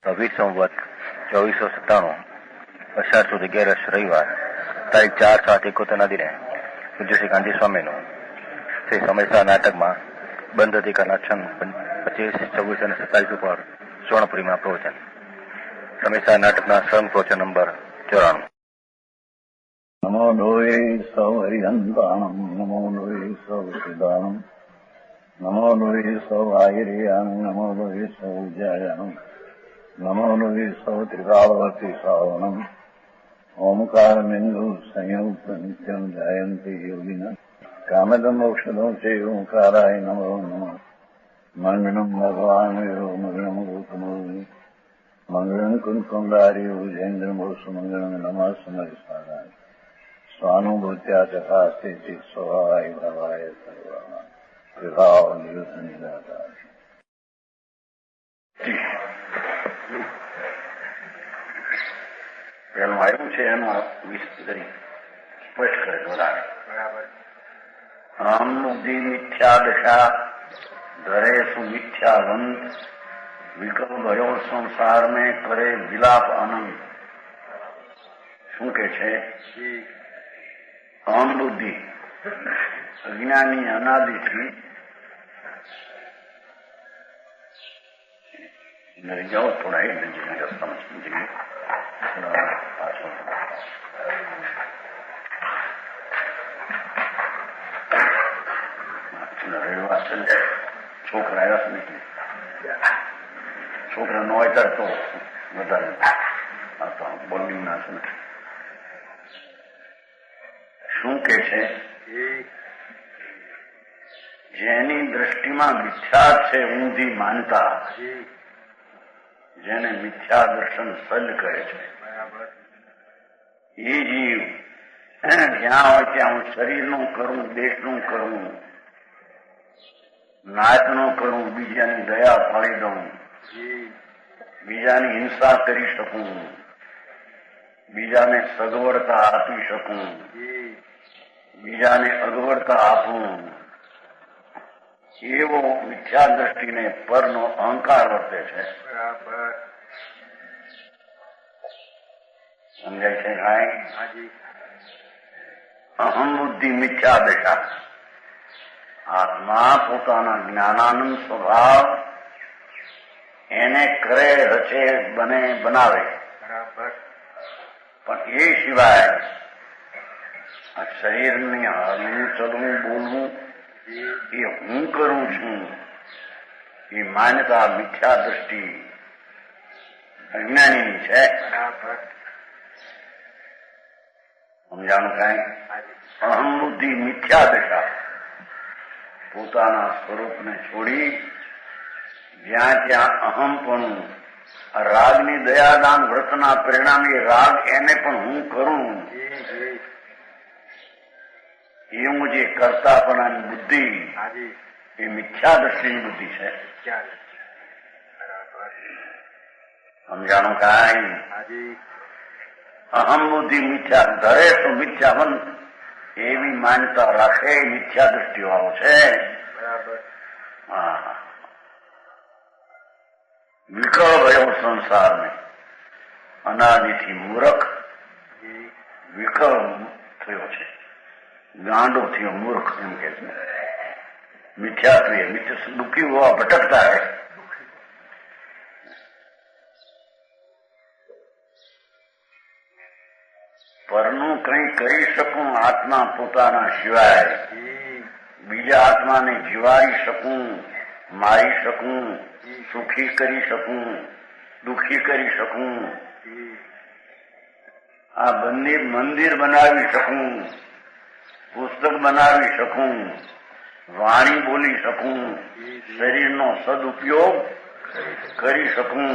20 સંવત 2497 અષાઢ સુદ 11 રવિવાર તારીખ 4/7/71 દિને પૂજ્ય શ્રી ગાંધી સ્વામીનું શ્રી સમયસા નાટકમાં બંધ અધિકારના છંદ 25, 24 અને 27 ઉપર સ્વર્ણપુરીમાં પ્રવચન. સમયસા નાટકના સંઘ પ્રવચન નંબર 94. નમો લોહે સૌ હરિહંતાણમ, નમો લોહે સૌ સિદ્ધાણમ, નમો લોહે સૌ આયર્યાણમ, નમો લોહે સૌ જયાણમ, નમો લોહે સૌ ત્રિકાળવતી શ્રાવણમ, ઓમકારમિંદુ સંયુક્ત નિત્યમ જાયંતિ યોગિના કામદમ ઔષધો છે ઓંકારાય નમો નમઃ. મંગળમ ભગવાન મંગળમ ગૌતમોની મંગળમ કુંકુંડારી જૈન્દ્રમો સુમંગળમ નમઃ સમરિસ્વાદાય સ્વાનુભૂત્યા ચકાસ્તે સ્વભાવાય ભાવાય સર્વા વિભાવ નિયુત નિરાકાર. પેલું આવ્યું છે એનું વિસ્તરી સ્પષ્ટ કરે વધારે. બરાબર. અહમ બુદ્ધિ મિથ્યા દશા ધરેશુ મિથ્યાવંત વિકલ્પ ભયો સંસાર મેં કરે વિલાપ આનંદ. શું કે છે? અહમ બુદ્ધિ અજ્ઞાની અનાદિથી જાઓ થોડા એક રસ્તામાં સમજી રવિવાર છે ને છોકરા આવ્યા છે ને છોકરા નો હોય ત્યારે તો વધારે બોલિંગ ના છે ને. શું કે છે? જેની દ્રષ્ટિમાં મિથ્યા છે ઊંધી માનતા, જેને મિથ્યા દર્શન સજ્જ કરે છે એ જીવ જ્યાં હોય ત્યાં હું શરીરનું કરું, દેશનું કરું, નાચનું કરું, બીજાની દયા પાડી દઉં, બીજાની હિંસા કરી શકું, બીજાને સગવડતા આપી શકું, બીજાને અગવડતા આપું, એવો મિથ્યા દ્રષ્ટિને પરનો અહંકાર વર્તે છે. સમજાય છે ભાઈ? અહમ બુદ્ધિ મિથ્યા દશા. આત્મા પોતાના જ્ઞાનાનંદ સ્વભાવ એને કરે, રચે, બને, બનાવે. પણ એ સિવાય આ શરીરની હાલવું, ચલવું, બોલવું એ હું કરું છું એ માન્યતા મિથ્યા દ્રષ્ટિ અજ્ઞાનીની છે. સમજાણું કઈ? અહમ બુદ્ધિ મિથ્યા દશા. પોતાના સ્વરૂપને છોડી જ્યાં ત્યાં અહમપણું, રાગની દયાદાન વ્રતના પરિણામે રાગ એને પણ હું કરું એવું જે કરતાપણાની બુદ્ધિ એ મિથ્યા દ્રષ્ટિની બુદ્ધિ છે. સમજાણું કાંઈ? અહમ બુદ્ધિ મિથ્યા ધરે તો મિથ્યાવંત એવી માન્યતા રાખે મિથ્યા દ્રષ્ટિ વાળો છે. હા, વિકળ ભયો સંસાર ને અનાદિથી મૂર્ખ વિકળ થયો છે, ગાંડો થયો, મૂર્ખ એમ કે છે. મિથ્યા દુઃખી હોવા ભટકતા રહે. પરનું કંઈ કરી શકું આત્મા પોતાના સિવાય, બીજા આત્માને જીવાડી શકું, મારી શકું, સુખી કરી શકું, દુઃખી કરી શકું, આ બંને મંદિર બનાવી શકું, પુસ્તક બનાવી શકું, વાણી બોલી શકું, શરીરનો સદુપયોગ કરી શકું,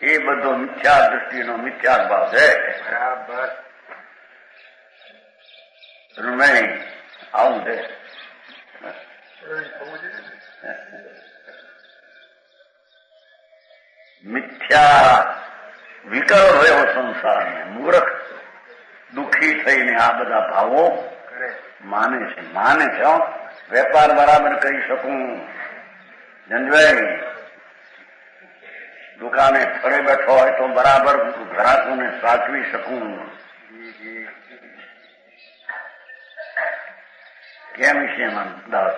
એ બધો મિથ્યા દ્રષ્ટિનો મિથ્યા ભાવ છે. નહીં આવું છે. મિથ્યા વિકળ રહ્યો સંસાર, મૂર્ખ દુઃખી થઈને આ બધા ભાવો માને છે. વેપાર બરાબર કરી શકું, જનભાઈ દુકાને સ્થળે બેઠો હોય તો બરાબર ગ્રાહકોને સાચવી શકું. કેમ છે એમાં દાસ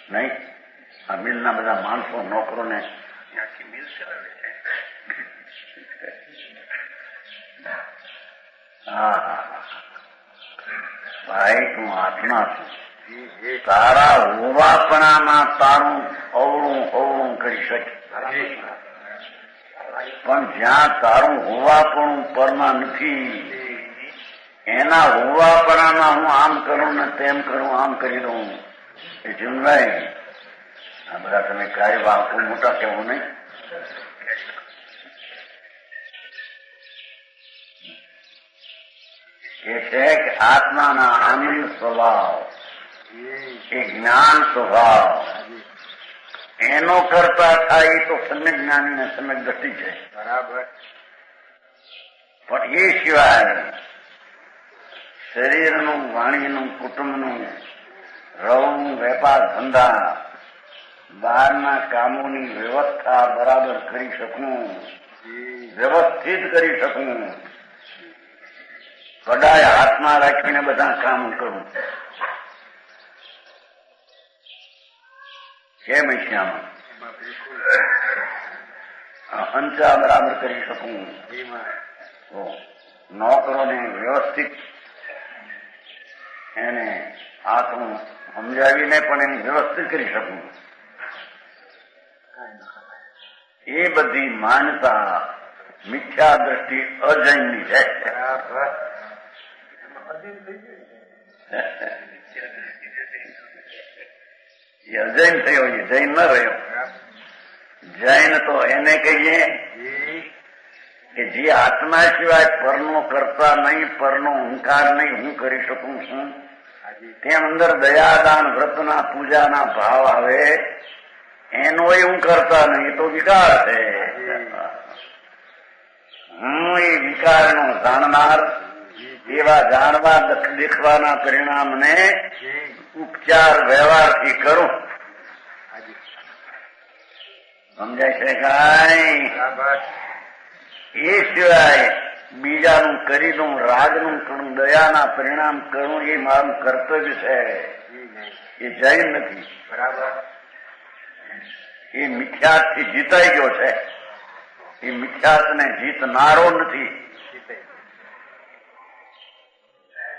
નહીં? આ મિલના બધા માણસો નોકરોને મિલ ચલાવે છે. હા ભાઈ, તું આત્મા છું. તારા હોવાપણામાં તારું અવળું અવળું કરી શકે, પણ જ્યાં તારું હોવાપણું પરમાં નથી, એના હોવાપણામાં હું આમ કરું ને તેમ કરું, આમ કરી દઉં. એ જીવનભાઈ, આ બધા તમે કાર્ય બાળકો મોટા કહેવું નહીં. એ છે કે આત્માના આનંદ સ્વભાવ, એ જ્ઞાન સ્વભાવ, એનો કરતા થાય તો સમ્યક જ્ઞાની ને સમ્યક દ્રષ્ટિ છે. બરાબર. પણ એ સિવાય શરીરનું, વાણીનું, કુટુંબનું, રવનું, વેપાર ધંધા, બહારના કામોની વ્યવસ્થા બરાબર કરી શકું, વ્યવસ્થિત કરી શકું, કડાય હાથમાં રાખીને બધા કામ કરું. કેમ છે આમાં? અંચા બરાબર કરી શકું, નોકરોને વ્યવસ્થિત એને આત્મ સમજાવીને પણ એની વ્યવસ્થિત કરી શકું. એ બધી માન્યતા મિથ્યા દ્રષ્ટિ અજૈનની છે. એ અજૈન થયો, એ જૈન ન રહ્યો. જૈન તો એને કહીએ કે જે આત્મા સિવાય પરનો કરતા નહીં, પરનો હુંકાર નહીં, હું કરી શકું છું. તેમ અંદર દયાદાન, વ્રતના, પૂજાના ભાવ આવે, એનો હું કરતા નહીં, તો વિકાર છે. હું એ વિકારનો જાણનાર, એવા જાણવા દેખવાના પરિણામને ઉપચાર વ્યવહારથી કરું. સમજાય છે કાંઈ? એ સિવાય બીજાનું કરી દઉં, રાગનું કરું, દયાના પરિણામ કરું, એ મારું કર્તવ્ય છે. એ જૈન નથી. બરાબર. એ મિથ્યાથી જીતાઈ ગયો છે. એ મિથ્યાસને જીતનારો નથી.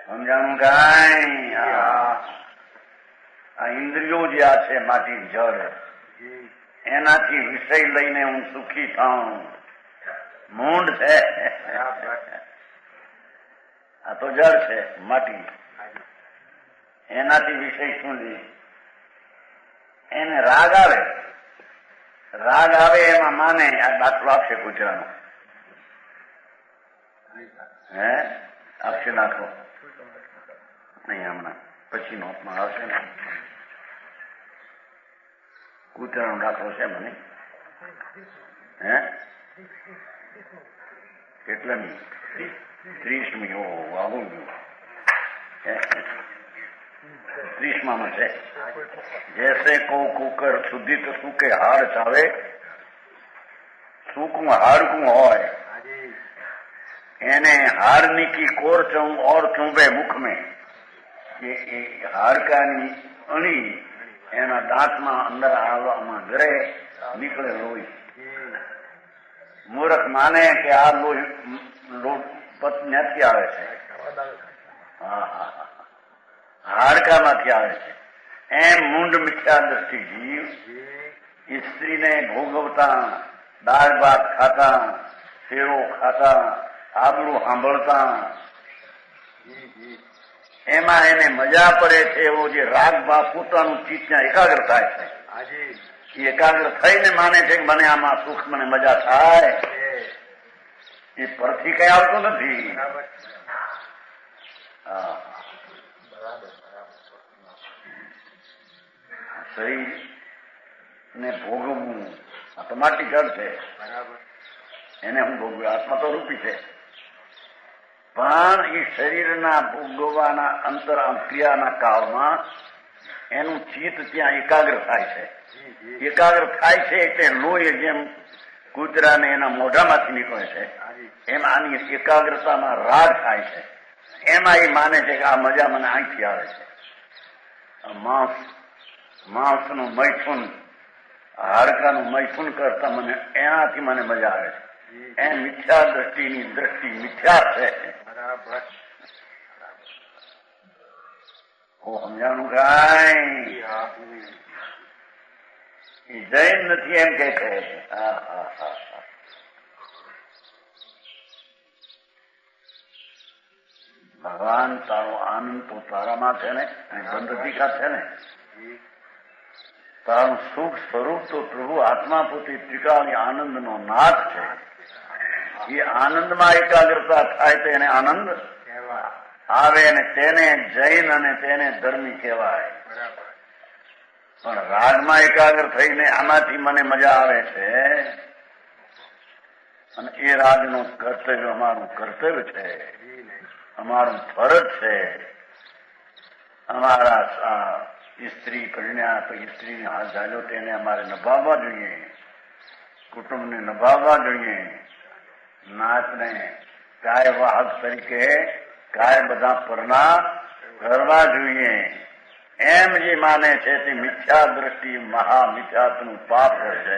સમજાણું કાંઈ? આ ઇન્દ્રિયો જે આ છે માટી જળ, એનાથી વિષય લઈને હું સુખી થાઉં, મૂંડ છે. આ તો જળ છે, માટી. એનાથી વિષય શું લે? એને રાગ આવે, રાગ આવે એમાં માને. આ દાખલો આપશે ગુજરાતનો. હે આપશે દાખલો? નહીં, હમણાં પછી નોટમાં આવશે ને. કૂતરાનો દાખલો છે મને. હે કેટલામી? 30મી. ઓ આવું 30માં છે. જૈસે કો કુકર શુદ્ધિત સુકે હાર ચાવે, સૂકું હાડકું હોય, એને હારની કી કોર ચું ઓર ચુંબે મુખ મેં. એ હાડકાની અણી એના દાંતમાં અંદર આવવામાં ગરે, નીકળે લોહી. મૂર્ખ માને કે આ લોહી ત્યાંથી આવે છે. હાડકામાંથી આવે છે. એમ મૂંડ મિથ્યા દ્રષ્ટિ જીવ સ્ત્રીને ભોગવતા, દાળ ભાત ખાતા, શેરો ખાતા, આબરૂ સાંભળતા, એમાં એને મજા પડે છે. એવો જે રાગ ભાવ પોતાનું ચિત્ત ત્યાં એકાગ્ર થાય છે. એ એકાગ્ર થઈને માને છે કે મને આમાં સુખ, મને મજા થાય. એ પરથી કઈ આવતું નથી. શરીર ને ભોગવવું આ તો માટી જળ છે. એને હું ભોગવું, આત્મા તો રૂપી છે. પણ એ શરીરના ભોગવવાના અંતર ક્રિયાના કાળમાં એનું ચિત્ત ત્યાં એકાગ્ર થાય છે. એકાગ્ર થાય છે એટલે લોહી જેમ કૂતરાને એના મોઢામાંથી નીકળે છે એમ આની એકાગ્રતામાં રાગ થાય છે. એમાં એ માને છે કે આ મજા મને અહીંથી આવે છે. માંસનું મૈથુન, હાડકાનું મૈથુન કરતા મને એનાથી મને મજા આવે છે. એ મિથ્યા દ્રષ્ટિની દ્રષ્ટિ મિથ્યા છે. સમજાણું કાંઈ? જૈન નથી એમ કે છે. ભગવાન તારો આનંદ તો તારામાં છે ને, બંધતિકા છે ને. તારું સુખ સ્વરૂપ તો પ્રભુ આત્મા પોતે ત્રિકાળી આનંદનો નાથ છે. એ આનંદમાં એકાગ્રતા થાય તો એને આનંદ આવે ને તેને જૈન અને તેને ધર્મી કહેવાય. પણ રાગમાં એકાગ્ર થઈને આમાંથી મને મજા આવે છે અને એ રાગનું કર્તવ્ય અમારું કર્તવ્ય છે, અમારું ફરજ છે. અમારા સ્ત્રી કન્યા તો સ્ત્રીને હાથ ઝાલ્યો તેને અમારે નભાવવા જોઈએ, કુટુંબને નભાવવા જોઈએ, નાતને કાય વાહક તરીકે કાય બધા પરના કરવા જોઈએ. એમ જે માને છે તે મિથ્યા દ્રષ્ટિ મહામિથ્યાત્વનું પાપ છે.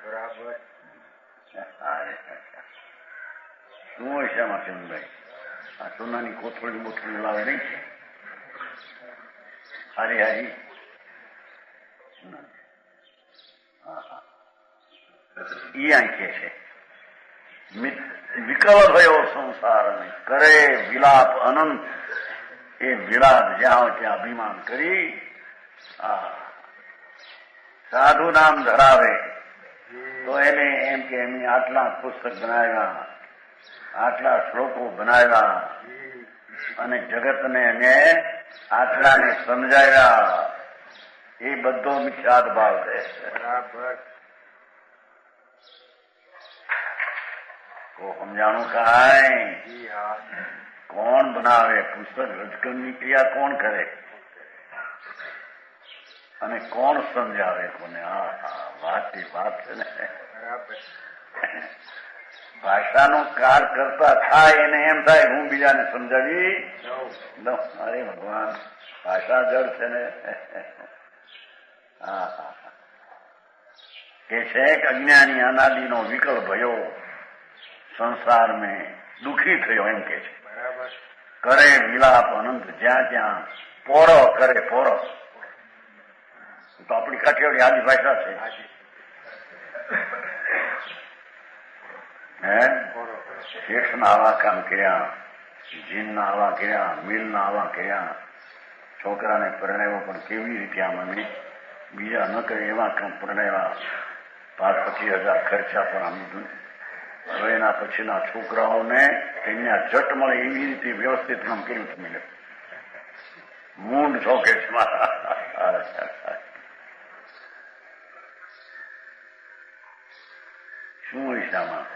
બરાબર. શું હોય છે આમાં ચંદભાઈ? આ સોનાની કોથળી બોથળી લાવે નહીં છે? હારી હારી ઈ આંખે છે. વિકલ ભયો સંસાર કરે વિલાપ અનંત. એ વિલાપ જ્યાં ત્યાં અભિમાન કરી સાધુ નામ ધરાવે તો એને એમ કે એમની આટલા પુસ્તક બનાવ્યા, આટલા શ્લોકો બનાવ્યા અને જગતને એને આટલાને સમજાવ્યા. એ બધો મિથ્યાત ભાવ છે. બરાબર. સમજાણું કાંઈ? કોણ બનાવે પુસ્તક? રજકણની ક્રિયા કોણ કરે અને કોણ સમજાવે કોને? વાત છે ને. ભાષાનો કાર કરતા થાય એને એમ થાય હું બીજાને સમજાવી દઉં. અરે ભગવાન, ભાષા જળ છે ને. કે છે કે અજ્ઞાની અનાદિનો વિકલ ભયો સંસાર મેં દુઃખી થયો એમ કે છે. કરે વિલાપ અનંત. જ્યાં જ્યાં પોરો કરે પોરો. તો આપણી કાઠિયાવાડી આદિ ભાષા છે. શેઠના આવા કામ કર્યા, જીનના આવા કર્યા, મિલના આવા કર્યા. છોકરાને પરણાવ્યો પણ કેવી રીતે આમાં બીજા ન કરે એવા કામ પરણાવ્યા. 5-25,000 ખર્ચા પણ આમ લીધું. હવે એના પછીના છોકરાઓને કન્યા જટ મળે એવી રીતે વ્યવસ્થિત કામ કર્યું તમે. મૂંડ છોકે શું હોય છે આમાં?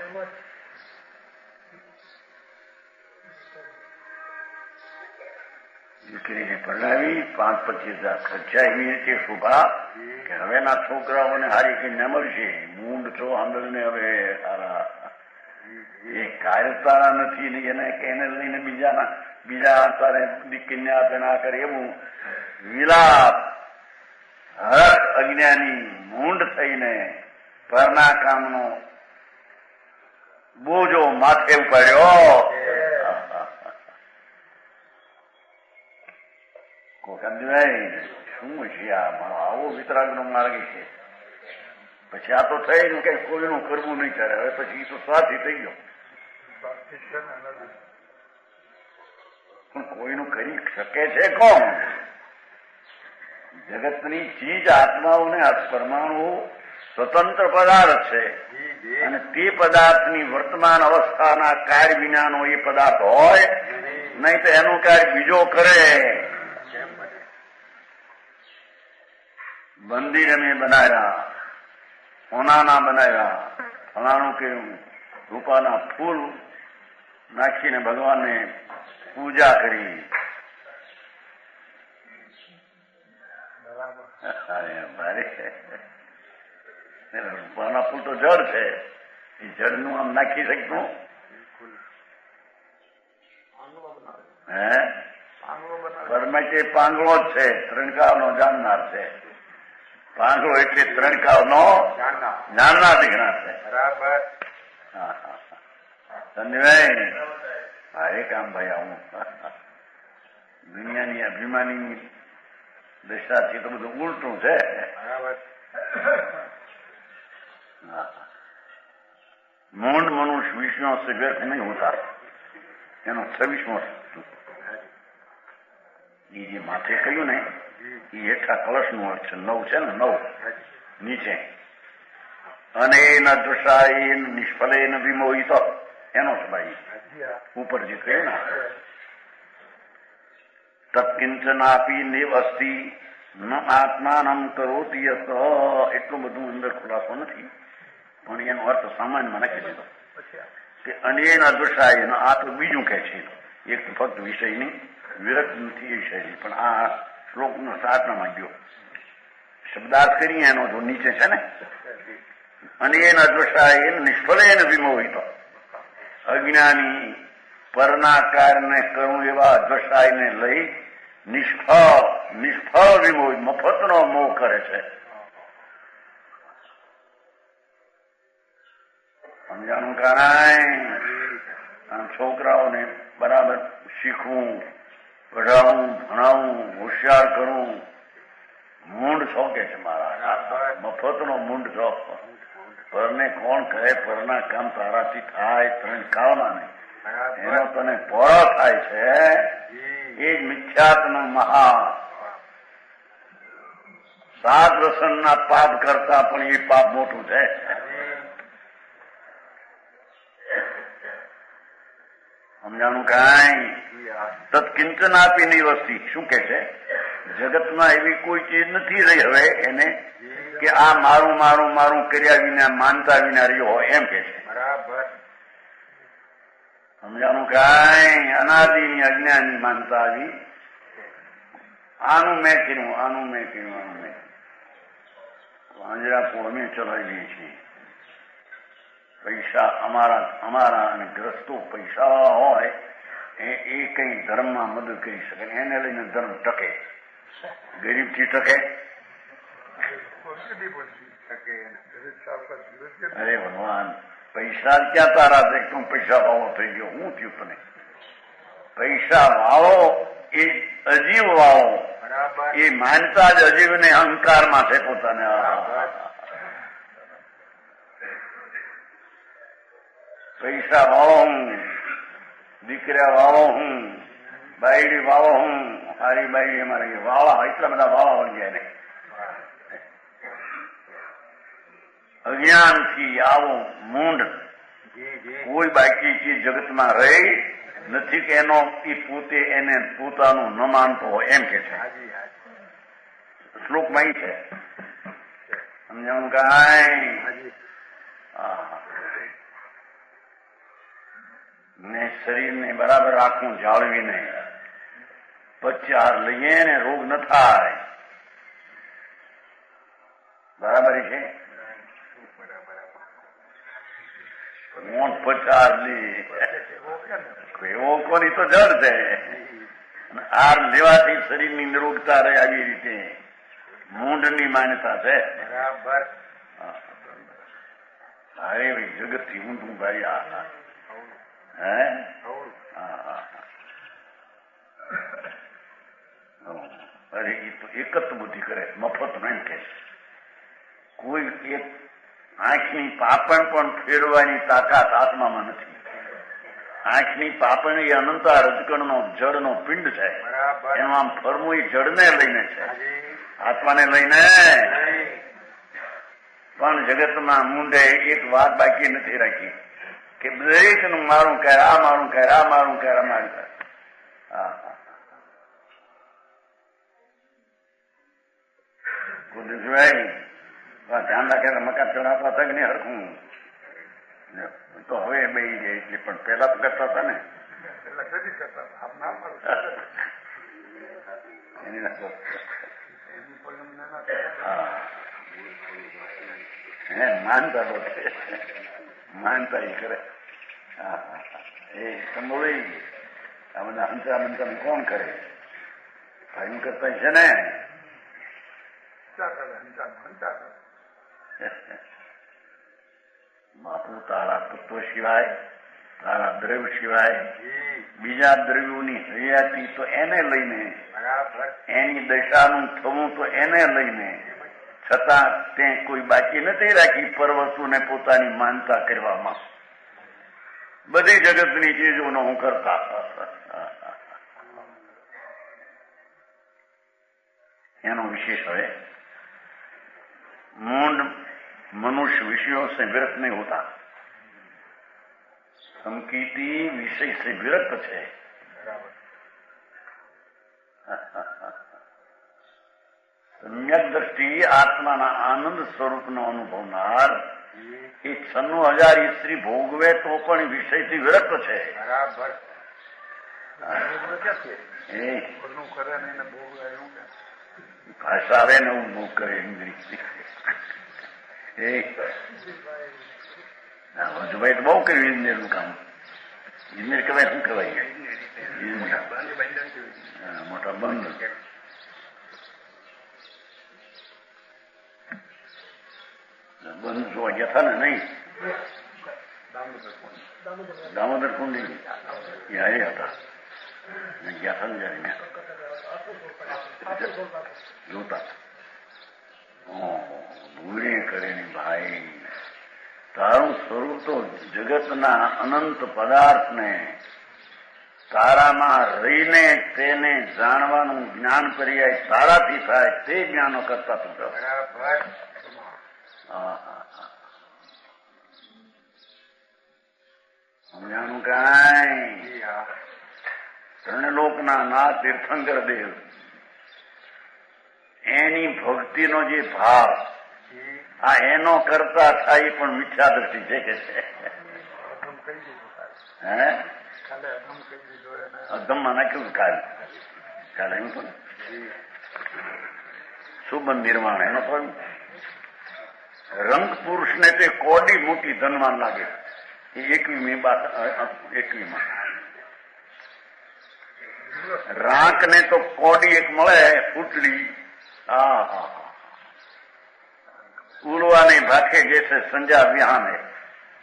દીકરીને પરણાવી 5-25,000 ખર્ચા એવી રીતે શુભા કે હવેના છોકરાઓને હારી કન્યા મળશે. મૂંડ છો આંદોલને હવે સારા એ કાયરતારા નથી ને એને કે એને લઈને બીજા તારે કન્યા આપે ના કરે એવું વિલાપ હરખ અજ્ઞાની મૂંડ થઈને પરના કામનો બોજો માથે ઉપાડ્યો. શું છે આ? આવો વિતરાગનો માર્ગ છે. પછી આ તો થઈ ને કઈ કોઈનું કરવું નહીં કરે. હવે પછી તો સ્વાર્થી થઈ ગયો. પણ કોઈનું કરી શકે છે કોણ? જગતની ચીજ આત્માઓને પરમાણુ સ્વતંત્ર પદાર્થ છે અને તે પદાર્થની વર્તમાન અવસ્થાના કાર્ય વિનાનો એ પદાર્થ હોય નહીં તો એનું કાર્ય બીજો કરે. મંદિર અમે બનાવ્યા, સોનાના બનાવ્યા, ફલાણું કર્યું, રૂપાના ફૂલ નાખીને ભગવાનને પૂજા કરી. રૂપાના ફૂલ તો જળ છે, એ જળનું આમ નાખી શકતું હે? પરમાટે પાંગળો જ છે, ત્રણકાવનો જાણનાર છે. પાંગળો એટલે ત્રણકાવનો જાણનાર દીકરા છે. બરાબર. સંજયભાઈ હા એ કામ ભાઈ આવું દુનિયાની અભિમાની દશાથી તો બધું ઉલટું છે. મૂંડ મનુષ્ય 20નો વ્યર્થ નહીં હોતા, એનો 26મો. એ જે માથે કહ્યું ને એ હેઠા કળશનું અર્થ છે. 9 છે ને 9 નીચે. અને ન દુષાય નિષ્ફલે ન વિમોહિત એનો છે ભાઈ ઉપર જે કહ્યું ને તત્કિંચનાપી નિવ અસ્તિ ન આત્માનમ કરોતિ યત. એટલું બધું અંદર ખુલાસો નથી, પણ એનો અર્થ સામાન્યમાં નાખી દીધો કે અન્યના દુષાય આ તો બીજું કહે છે. એક તો ફક્ત વિષયની વિરક્ત નથી એ વિષયની, પણ આ શ્લોકનો સાતનામાં ગયો શબ્દાર્થ કરીએ એનો જો નીચે છે ને અન્યના દુષાય નિષ્ફળે વિમોહિત. અજ્ઞાની પરના કાર્યને કરવું એવા અદ્વસાયને લઈ નિષ્ફળ વિમોહ મફતનો મોહ કરે છે. સમજાણું કાંઈ છોકરાઓને બરાબર શીખવું, પઢાવવું, ભણાવવું, હોશિયાર કરવું. મૂંડ શોખે છે મારા, મફતનો મૂંડ શોખ. પરને કોણ કહે પરના કામ તારાથી થાય, ત્રણ કાવના નહીં એનો તને પોળો થાય છે. એ જ મિથ્યાત્મનો મહા 7 રસનના પાપ કરતા પણ એ પાપ મોટું છે. સમજાણું કાંઈ? તત્કિંચનાપીની વસ્તી શું કે છે? જગતમાં એવી કોઈ ચીજ નથી રહી હવે એને કે આ મારું મારું મારું કર્યા વિના માનતા વિના રહ્યો હોય એમ કે છે. બરાબર. સમજાણું કાંઈ? અનાદિની અજ્ઞાનની માનતા આવી. આનું મેં કર્યું, આનું મેં કર્યું, આનું મેં પાંજરાપોળ મેં ચલાવીએ છીએ. પૈસા અમારા અને ગ્રસ્તો પૈસા હોય એ કઈ ધર્મમાં મદદ કરી શકે, એને લઈને ધર્મ ટકે. ગરીબથી ટકે? અરે ભગવાન, પૈસા ક્યાં તારા છે? તું પૈસા વાળો થઈ ગયો. હું થયું તને? પૈસા વાળો એ અજીવ વાળો, એ માનતા જ અજીવને અહંકારમાં છે પોતાને. પૈસા વાળો હું, દીકરા વાળો હું, બાયડી વાળો હું, હારી બાયડી અમારે વાળા, એટલા બધા વાળા વળી જાય ને. અજ્ઞાનથી આવો મૂંડ કોઈ બાકી ચીજ જગતમાં રહી નથી કે એનો એ પોતે એને પોતાનું ન માનતો હોય એમ કે છે. શ્લોકમાં છે. સમજાણું કાંઈ? ને શરીરને બરાબર રાખવું, જાળવીને 50 લઈએ ને રોગ ન થાય. બરાબર છે? કોણ 50 લે? એવો કોની તો જડ છે. આર લેવાથી શરીરની નિરોગતા રહે આવી રીતે મૂંઢની માન્યતા છે. બરાબર. અરે જગત થી ઊંધું ભાઈ આ હે અરે એ તો એક જ બુદ્ધિ કરે, મફત નહીં કે. કોઈ એક આંખની પાપણ પણ ફેરવાની તાકાત આત્મામાં નથી. આંખની પાપણ એ અનંતા રજકણનો જળનો પિંડ છે. એનું આમ ફરવું એ જળને લઈને છે, આત્માને લઈને. પણ જગતમાં મુંડે એક વાત બાકી નથી રાખી કે દરેકનું મારું કર, આ મારું કર, આ મારું કર, આ મારું કર. ધ્યાન રાખે મકાન ચડાવતા હતા કે નહીં હરખું તો હવે બે જાય એટલે, પણ પેલા તો કરતા હતા ને. માનતા લોકો માનતા એ કરે. એ સંભોળી આ બધા હંસા મંતન કોણ કરે? ભાઈ કરતા છે ને. બાપુ તારા તત્વ સિવાય, તારા દ્રવ્ય સિવાય બીજા દ્રવ્યોની હયાતી તો એને લઈને, એની દશાનું થવું તો એને લઈને, છતાં તે કોઈ બાકી નથી રાખી પરવસ્તુને પોતાની માનતા કરવામાં. બધી જગતની ચીજોનો હું કરતા. એનો વિશેષ है मूड मनुष्य विषयों से विरक्त नहीं होता. समकीर्ति विषय से विरक्त है. सम्यक दृष्टि आत्माना आनंद स्वरूपનો અનુભવનાર એ 96,000 સ્ત્રી ભોગવે તો પણ વિષયથી વિરક્ત છે. ભાષા આવે ને હું ભોગ કરે ઇન્દ્રિય. હજુભાઈ તો બહુ કર્યું ઇન્દ્રિયનું કામ. ઇન્દ્રિય કહેવાય શું કહેવાય? મોટા બંધ. બંધ જોવા ગયા હતા ને? નહીં, દામોદર કુંડી ત્યાં હતા. ગયા હતા ને જયારે જોતા ભૂરી કરીને ભાઈ તારું સ્વરૂપ તો જગતના અનંત પદાર્થને તારામાં રહીને તેને જાણવાનું જ્ઞાન પર્યાય તારાથી થાય તે જ્ઞાનો કરતા તું સમજાનું કાંઈ. ત્રણલોકના ના તીર્થંકર દેવ એની ભક્તિનો જે ભાવ આ એનો કરતા થાય પણ મિથ્યા દ્રષ્ટિ છે કે છે. હે અધમમાં નાખ્યું કાલે એમ તો સુબંધ નિર્માણ એનો તો રંગ પુરુષને તે કોડી મોટી ધનવાન લાગે. એ 21મી રાંક ને તો કોડી એક મળે ફૂટલી. ઉલવાને ભાખે જૈસે સંજા વિહાને.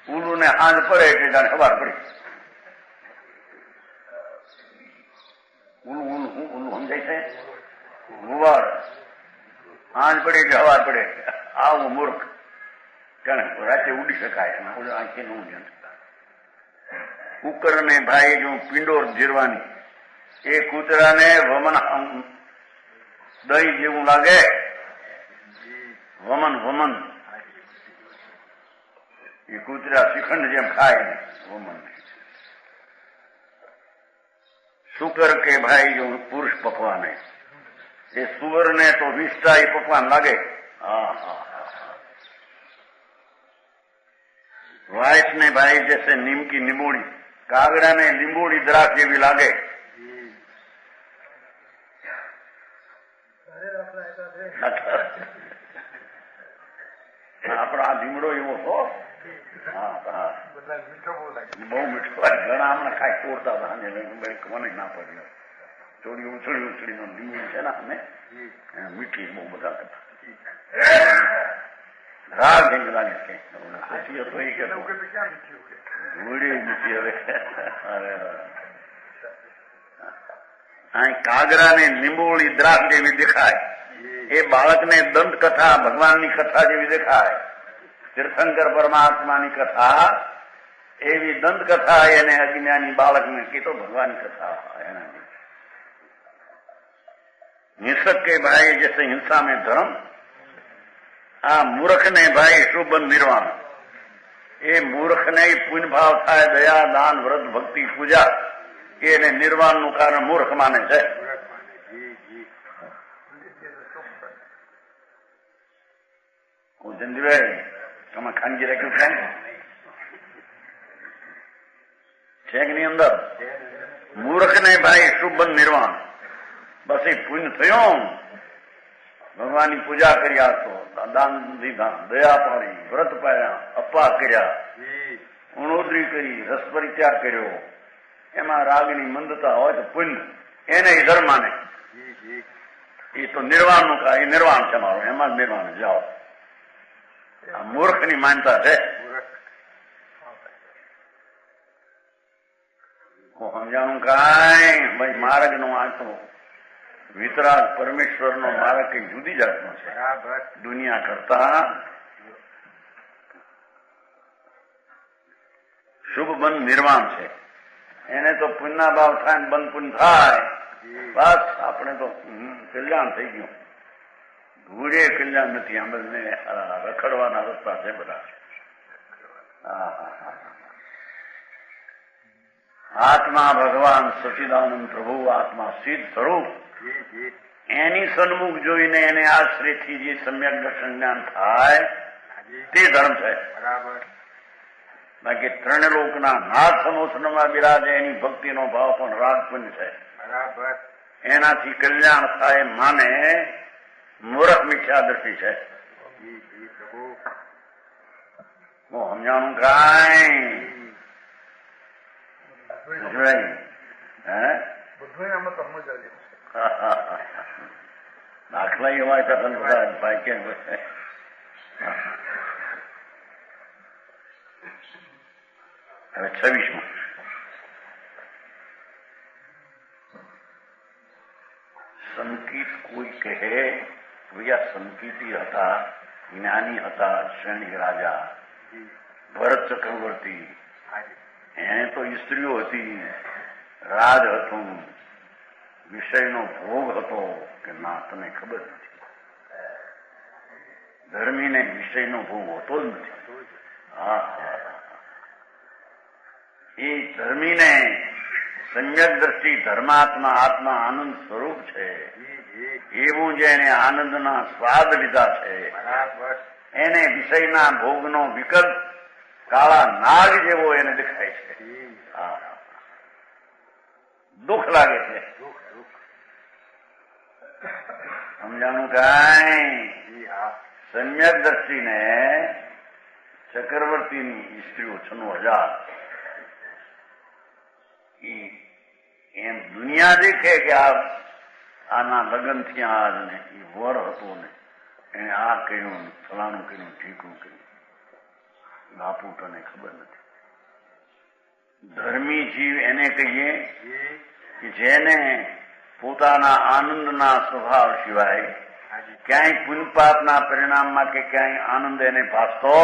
ઉલુ ને હાંજ પડે કે જાણે ખબર પડી. ઉલું સમજાય છે? હુવાર હાંજ પડે કે હવાર પડે. આવું મૂર્ખ જાણે રાતે ઉડી શકાય. આંખે ન ઉડી શકતા. કુકર ને ભાઈ જો પિંડોર જીરવાની એ કૂતરાને વમન દહીં જેવું લાગે. વમન એ કૂતરા શ્રીખંડ જેમ ખાય ને વમન. શુકર કે ભાઈ જો પુરુષ પકવાન એ સુવર ને તો વિષ્ટા એ પકવાન લાગે. વાઇસ ने भाई जैसे नीम की निबोड़ी, कागड़ा ने लिंबोड़ी द्राक्ष જેવી લાગે. આપડો આ લીમડો એવો હો. બહુ મીઠો. ઘણા હમણાં ખાઈ તોડતા હતા મને ના પડ્યો. થોડી ઉછળી નો લીમડી છે ને અમે મીઠી બહુ બધા કરતા. રાગ લાગે કે કાગરા ને લીંબોળી દ્રાક્ષ જેવી દેખાય. એ બાળકને દંત કથા ભગવાનની કથા જેવી દેખાય. તીર્થંકર પરમાત્માની કથા એવી દંત કથા એને અજ્ઞાની બાળકને કીધો ભગવાનની કથા એના हिंसक के भाई जैसे हिंसा में धर्म, आ मूर्ख ने भाई शुभ निर्वाण. એ મૂર્ખને પુણ્ય ભાવ થાય, દયા દાન વ્રત ભક્તિ પૂજા એને નિર્વાણનું કારણ મૂર્ખ માને છે. જંદીભાઈ તમે ખાનગી રાખ્યું છે કે ની અંદર મૂર્ખને ભાઈ શુભ નિર્વાણ. બસ એ પુણ્ય થયો ભગવાનની પૂજા કર્યા તો દાન દીધા, દયા પાડી, વ્રત પાડ્યા, અપા કર્યા, ઉણોદરી કરી, રસ પરિત્યાગ કર્યો, એમાં રાગની મંદતા હોય તો પુણ્ય, એને ધર્મ માને. એ તો નિર્વાણનું એ નિર્વાણ છે મારું, એમાં જ નિર્વાણ જાઓ. આ મૂર્ખની માનતા છે. સમજાણું કાંઈ ભાઈ માર્ગ નો આ તો વિતરાગ પરમેશ્વરનો માર્ગ કઈ જુદી જાતનો છે. દુનિયા કરતા શુભ બંધ નિર્વાણ છે. એને તો પુણ્યના ભાવ થાય ને બંધ પુણ્ય થાય, બસ આપણે તો કલ્યાણ થઈ ગયું. ધૂળે કલ્યાણ નથી. આમ બધને રખડવાના રસ્તા છે બધા. આત્મા ભગવાન સચિદાનંદ પ્રભુ, આત્મા સિદ્ધ સ્વરૂપ, એની સન્મુખ જોઈને એને આશ્રયથી જે સમ્યક દર્શન જ્ઞાન થાય તે ધર્મ છે. બાકી ત્રણ લોકના નાથ સમોસનમાં બિરાજે એની ભક્તિનો ભાવ પણ રાગ પુણ્ય છે. એનાથી કલ્યાણ થાય માને મૂર્ખ મિથ્યાદર્શી છે. સમજાણું કાંઈ દાખલા એવા બધા ભાઈ કેમ હવે 26માં સંકિત કોઈ કહે ભૈયા સંકિતી હતા, જ્ઞાની હતા, શ્રેણી રાજા ભરત ચક્રવર્તી, એને તો સ્ત્રીઓ હતી, રાજ હતું, વિષયનો ભોગ હતો કે ના તને ખબર નથી. ધર્મીને વિષયનો ભોગ હોતો જ નથી. એ ધર્મીને સમ્યક દ્રષ્ટિ ધર્માત્મા આત્મા આનંદ સ્વરૂપ છે એવું જેને આનંદના સ્વાદ લીધા છે એને વિષયના ભોગનો વિકલ્પ કાળા નાગ જેવો એને દેખાય છે. દુઃખ લાગે છે. સમજાણું કાંઈ? સમ્યક દ્રષ્ટિને ચક્રવર્તીની સ્ત્રીઓ 96,000 એમ દુનિયા દેખે કે આના લગ્ન થયા જ ને એ વર હતો ને એને આ કર્યું, ફલાણું કર્યું, ઠીકું કર્યું. બાપુ તને ખબર નથી. ધર્મી જીવ એને કહીએ કે જેને પોતાના આનંદના સ્વભાવ સિવાય ક્યાંય પુણ્યપાપના પરિણામમાં કે ક્યાંય આનંદ એને ભાસતો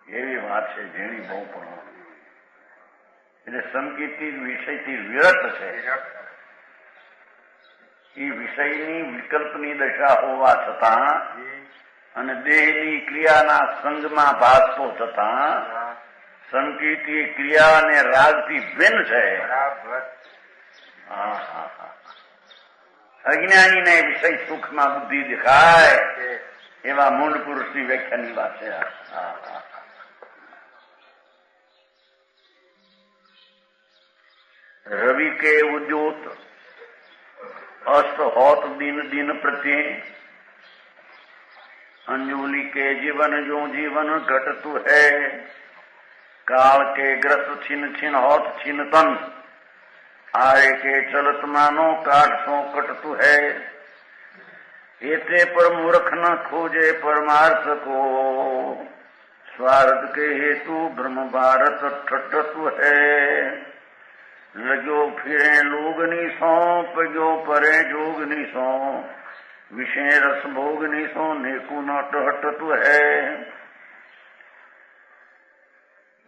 એવી વાત છે જેની બહુ પણ. એટલે સંકિતી વિષયથી વિરત છે. એ વિષયની વિકલ્પની દશા હોવા છતાં અને દેહની ક્રિયાના સંગમાં ભાસતો છતાં સંકિતી ક્રિયા અને રાગથી ભિન્ન છે. અજ્ઞાનીને વિષય સુખમાં બુદ્ધિ દેખાય એવા મૂળ પુરુષની વ્યાખ્યાની વાત છે. रवि के उद्योत अस्त होत दिन दिन प्रत्यय अंजुलि के जीवन जो जीवन घटतु है काल के ग्रस्त छिन छिन होत छिन तन आए के चलत मानो काट सो कटतु है एते पर मूर्ख न खोजे परमार्थ को स्वार्थ के हेतु ब्रह्म भारत ठटतु है लगो फिरे लोगनी सो पगो परे जोगनी सो विषय रस भोगनी सो नेकु न हटतु है.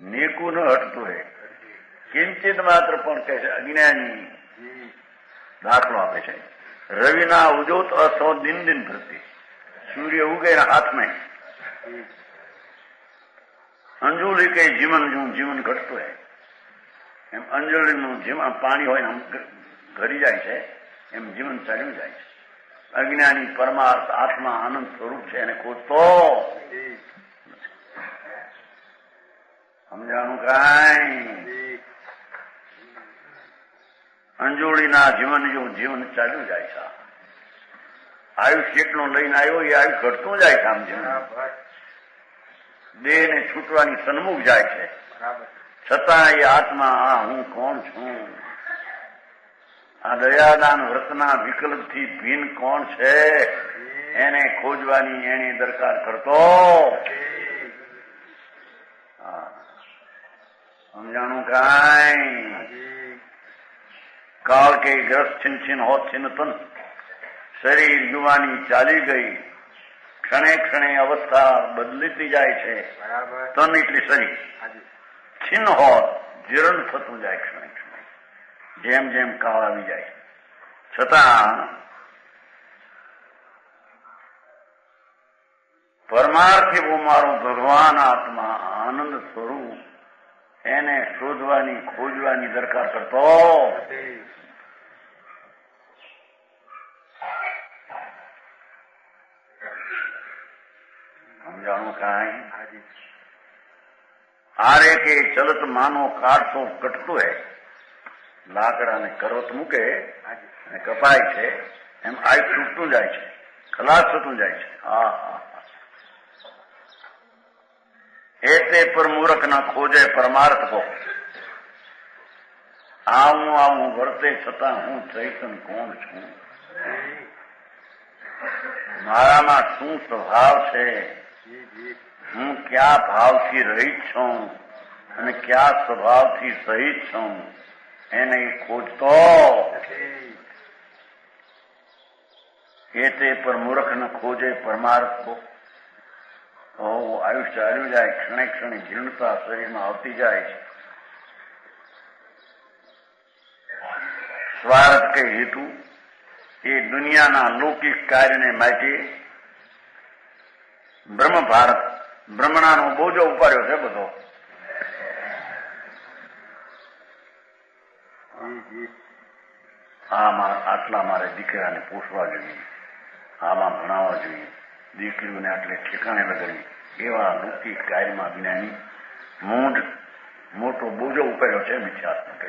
नेकु न हटतु है किंचित मात्र पण कहે અજ્ઞાની. દાખલો આપે છે રવિના ઉજોત અસો દિન દિન પ્રતિ સૂર્ય ઉગે હાથ में અંજુલી કે જીવન જો જીવન ઘટતું है એમ અંજલિનું જીવન પાણી હોય આમ ઘડી જાય છે એમ જીવન ચાલ્યું જાય છે. અજ્ઞાની પરમાર્થ આત્મા આનંદ સ્વરૂપ છે એને ખોજતો સમજાણું કાંઈ? અંજોડીના જીવન જેવું જીવન ચાલ્યું જાય છે. આયુષ્ય એટલું લઈને આવ્યો એ આયુષ ઘટતું જાય છે. આમ જીવન દેહને છૂટવાની સન્મુખ જાય છે. છતાં એ આત્મા આ હું કોણ છું, આ દયાદાન વ્રતના વિકલ્પથી ભિન્ન કોણ છે એને ખોજવાની એની દરકાર કરતો. સમજાણું કાંઈ? કાળ કે ગ્રસ્ત છીન છીન હોત છીન તન. શરીર યુવાની ચાલી ગઈ, ક્ષણે ક્ષણે અવસ્થા બદલીતી જાય છે. તન એટલે શરીર. છીન હોત જીર્ણ થતું જાય ક્ષણે ક્ષણે, જેમ જેમ કાળ આવી જાય. છતાં પરમાર્થી હું મારું ભગવાન આત્મા આનંદ સ્વરૂપ એને શોધવાની ખોજવાની દરકાર કરતો. સમજાણું કાંઈ? આરે કે ચલત માનો કાઢતો કટતો હે. લાકડાને કરવત મૂકે અને કપાય છે એમ આય છૂટતું જાય છે, ખલાસ થતું જાય છે. હા હા. એ તે પર મૂર્ખ ના ખોજે પરમાર્થ કો. આવું વર્તે છતાં હું ચૈતન કોણ છું, મારામાં શું સ્વભાવ છે, હું ક્યાં ભાવથી રહિત છું અને ક્યાં સ્વભાવથી સહિત છું એને ખોજતો. એ તે પર મૂર્ખ ન ખોજે પરમાર્થ કો. આયુષ્ય ચાલ્યું જાય, ક્ષણે ક્ષણે જીર્ણતા શરીરમાં આવતી જાય છે. સ્વાર્થ કે હેતુ એ દુનિયાના લૌકિક કાર્યને માટે બ્રહ્મ ભારત બ્રહ્મણાનો બોજો ઉપાડ્યો છે બધો. આમાં આટલા મારે દીકરાને પોષવા જોઈએ, આમાં ભણાવવા જોઈએ, દીકરીઓને આટલે ઠેકાણે લગાડવી, એવા લૌકિક કાર્યમાં જ્ઞાની મૂંઢ મોટો બોજો ઉપાડ્યો છે મિથ્યાત્મક.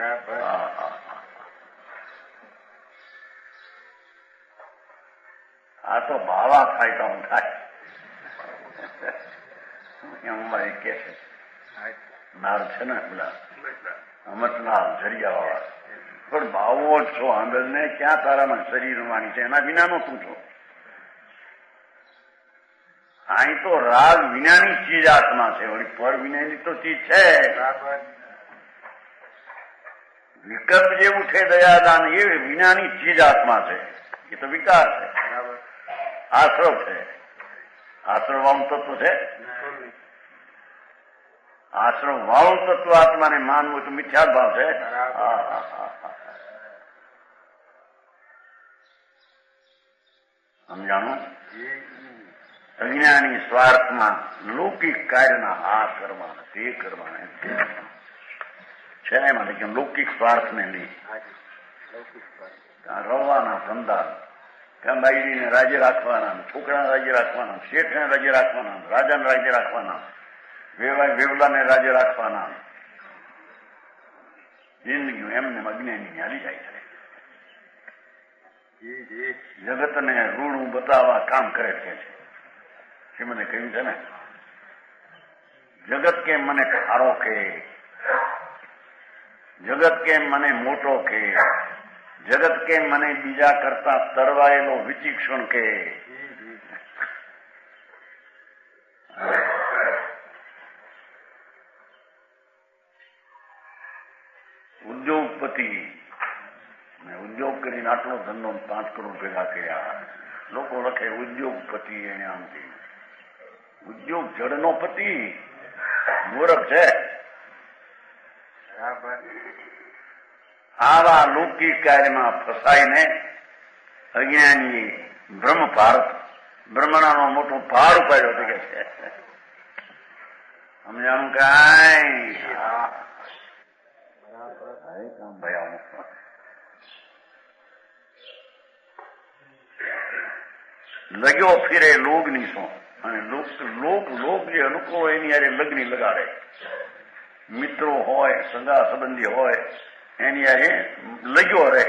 આ તો બાવા થાય તો થાય એમ મારી કે છે. નાર છે ને પેલા અમતલાલ જરિયા વાળા, પણ બાવો જ છો આંબેલ ને ક્યાં તારામાં શરીર વાણી છે, એના વિનાનો તું છો. અહીં તો રાગ વિનાની ચીજ આત્મા છે, વળી પર વિનાની તો ચીજ છે. વિકલ્પ જેવું છે દયાદાન, એ વિનાની ચીજ આત્મા છે. એ તો વિકાર છે, આશ્રવ છે. આશ્રવ વાળું તત્વ છે. આશ્રમ વાળું તત્વ આત્માને માનવું તો મિથ્યા ભાવ છે. સમજાણું? અજ્ઞાની સ્વાર્થમાં લૌકિક કાર્યના આ કરવાના તે કરવાના છે. એમાં લેકિન લૌકિક સ્વાર્થને લઈ રવાના ધંધા, બાઈડીને રાજ્ય રાખવાના, છોકરાને રાજ્ય રાખવાના, શેઠને રાજ્ય રાખવાના, રાજાને રાજ્ય રાખવાના, વેવલાને રાજ્ય રાખવાના. જિંદગી એમને અજ્ઞાની હાલી જાય છે. જગતને રૂડું બતાવવા કામ કરે છે. મને કહ્યું છે ને, જગત કેમ મને ખારો કે, જગત કેમ મને મોટો કે, જગત કેમ મને બીજા કરતા તરવાયેલો વિચિક્ષણ કે. ઉદ્યોગપતિ ઉદ્યોગ કરીને આટલો ધંધો 5 કરોડ ભેગા કર્યા. લોકો લખે ઉદ્યોગપતિ, એને આમ થયું. ઉદ્યોગ જડનો પતિ મૂર્ખ છે. આવા લૌકિક કાર્યમાં ફસાઈને અજ્ઞાની બ્રહ્મ ભારત બ્રહ્મણાનો મોટો ભાર ઉપાડ્યો છે કે છે. સમજાણું કાંઈ? લગ્યો ફિરે લોગની સો, અને લોક જે અનુકૂળ એની યારે લગ્ની લગાડે. મિત્રો હોય, સગા સંબંધી હોય, એની યારે લગ્યો રહે.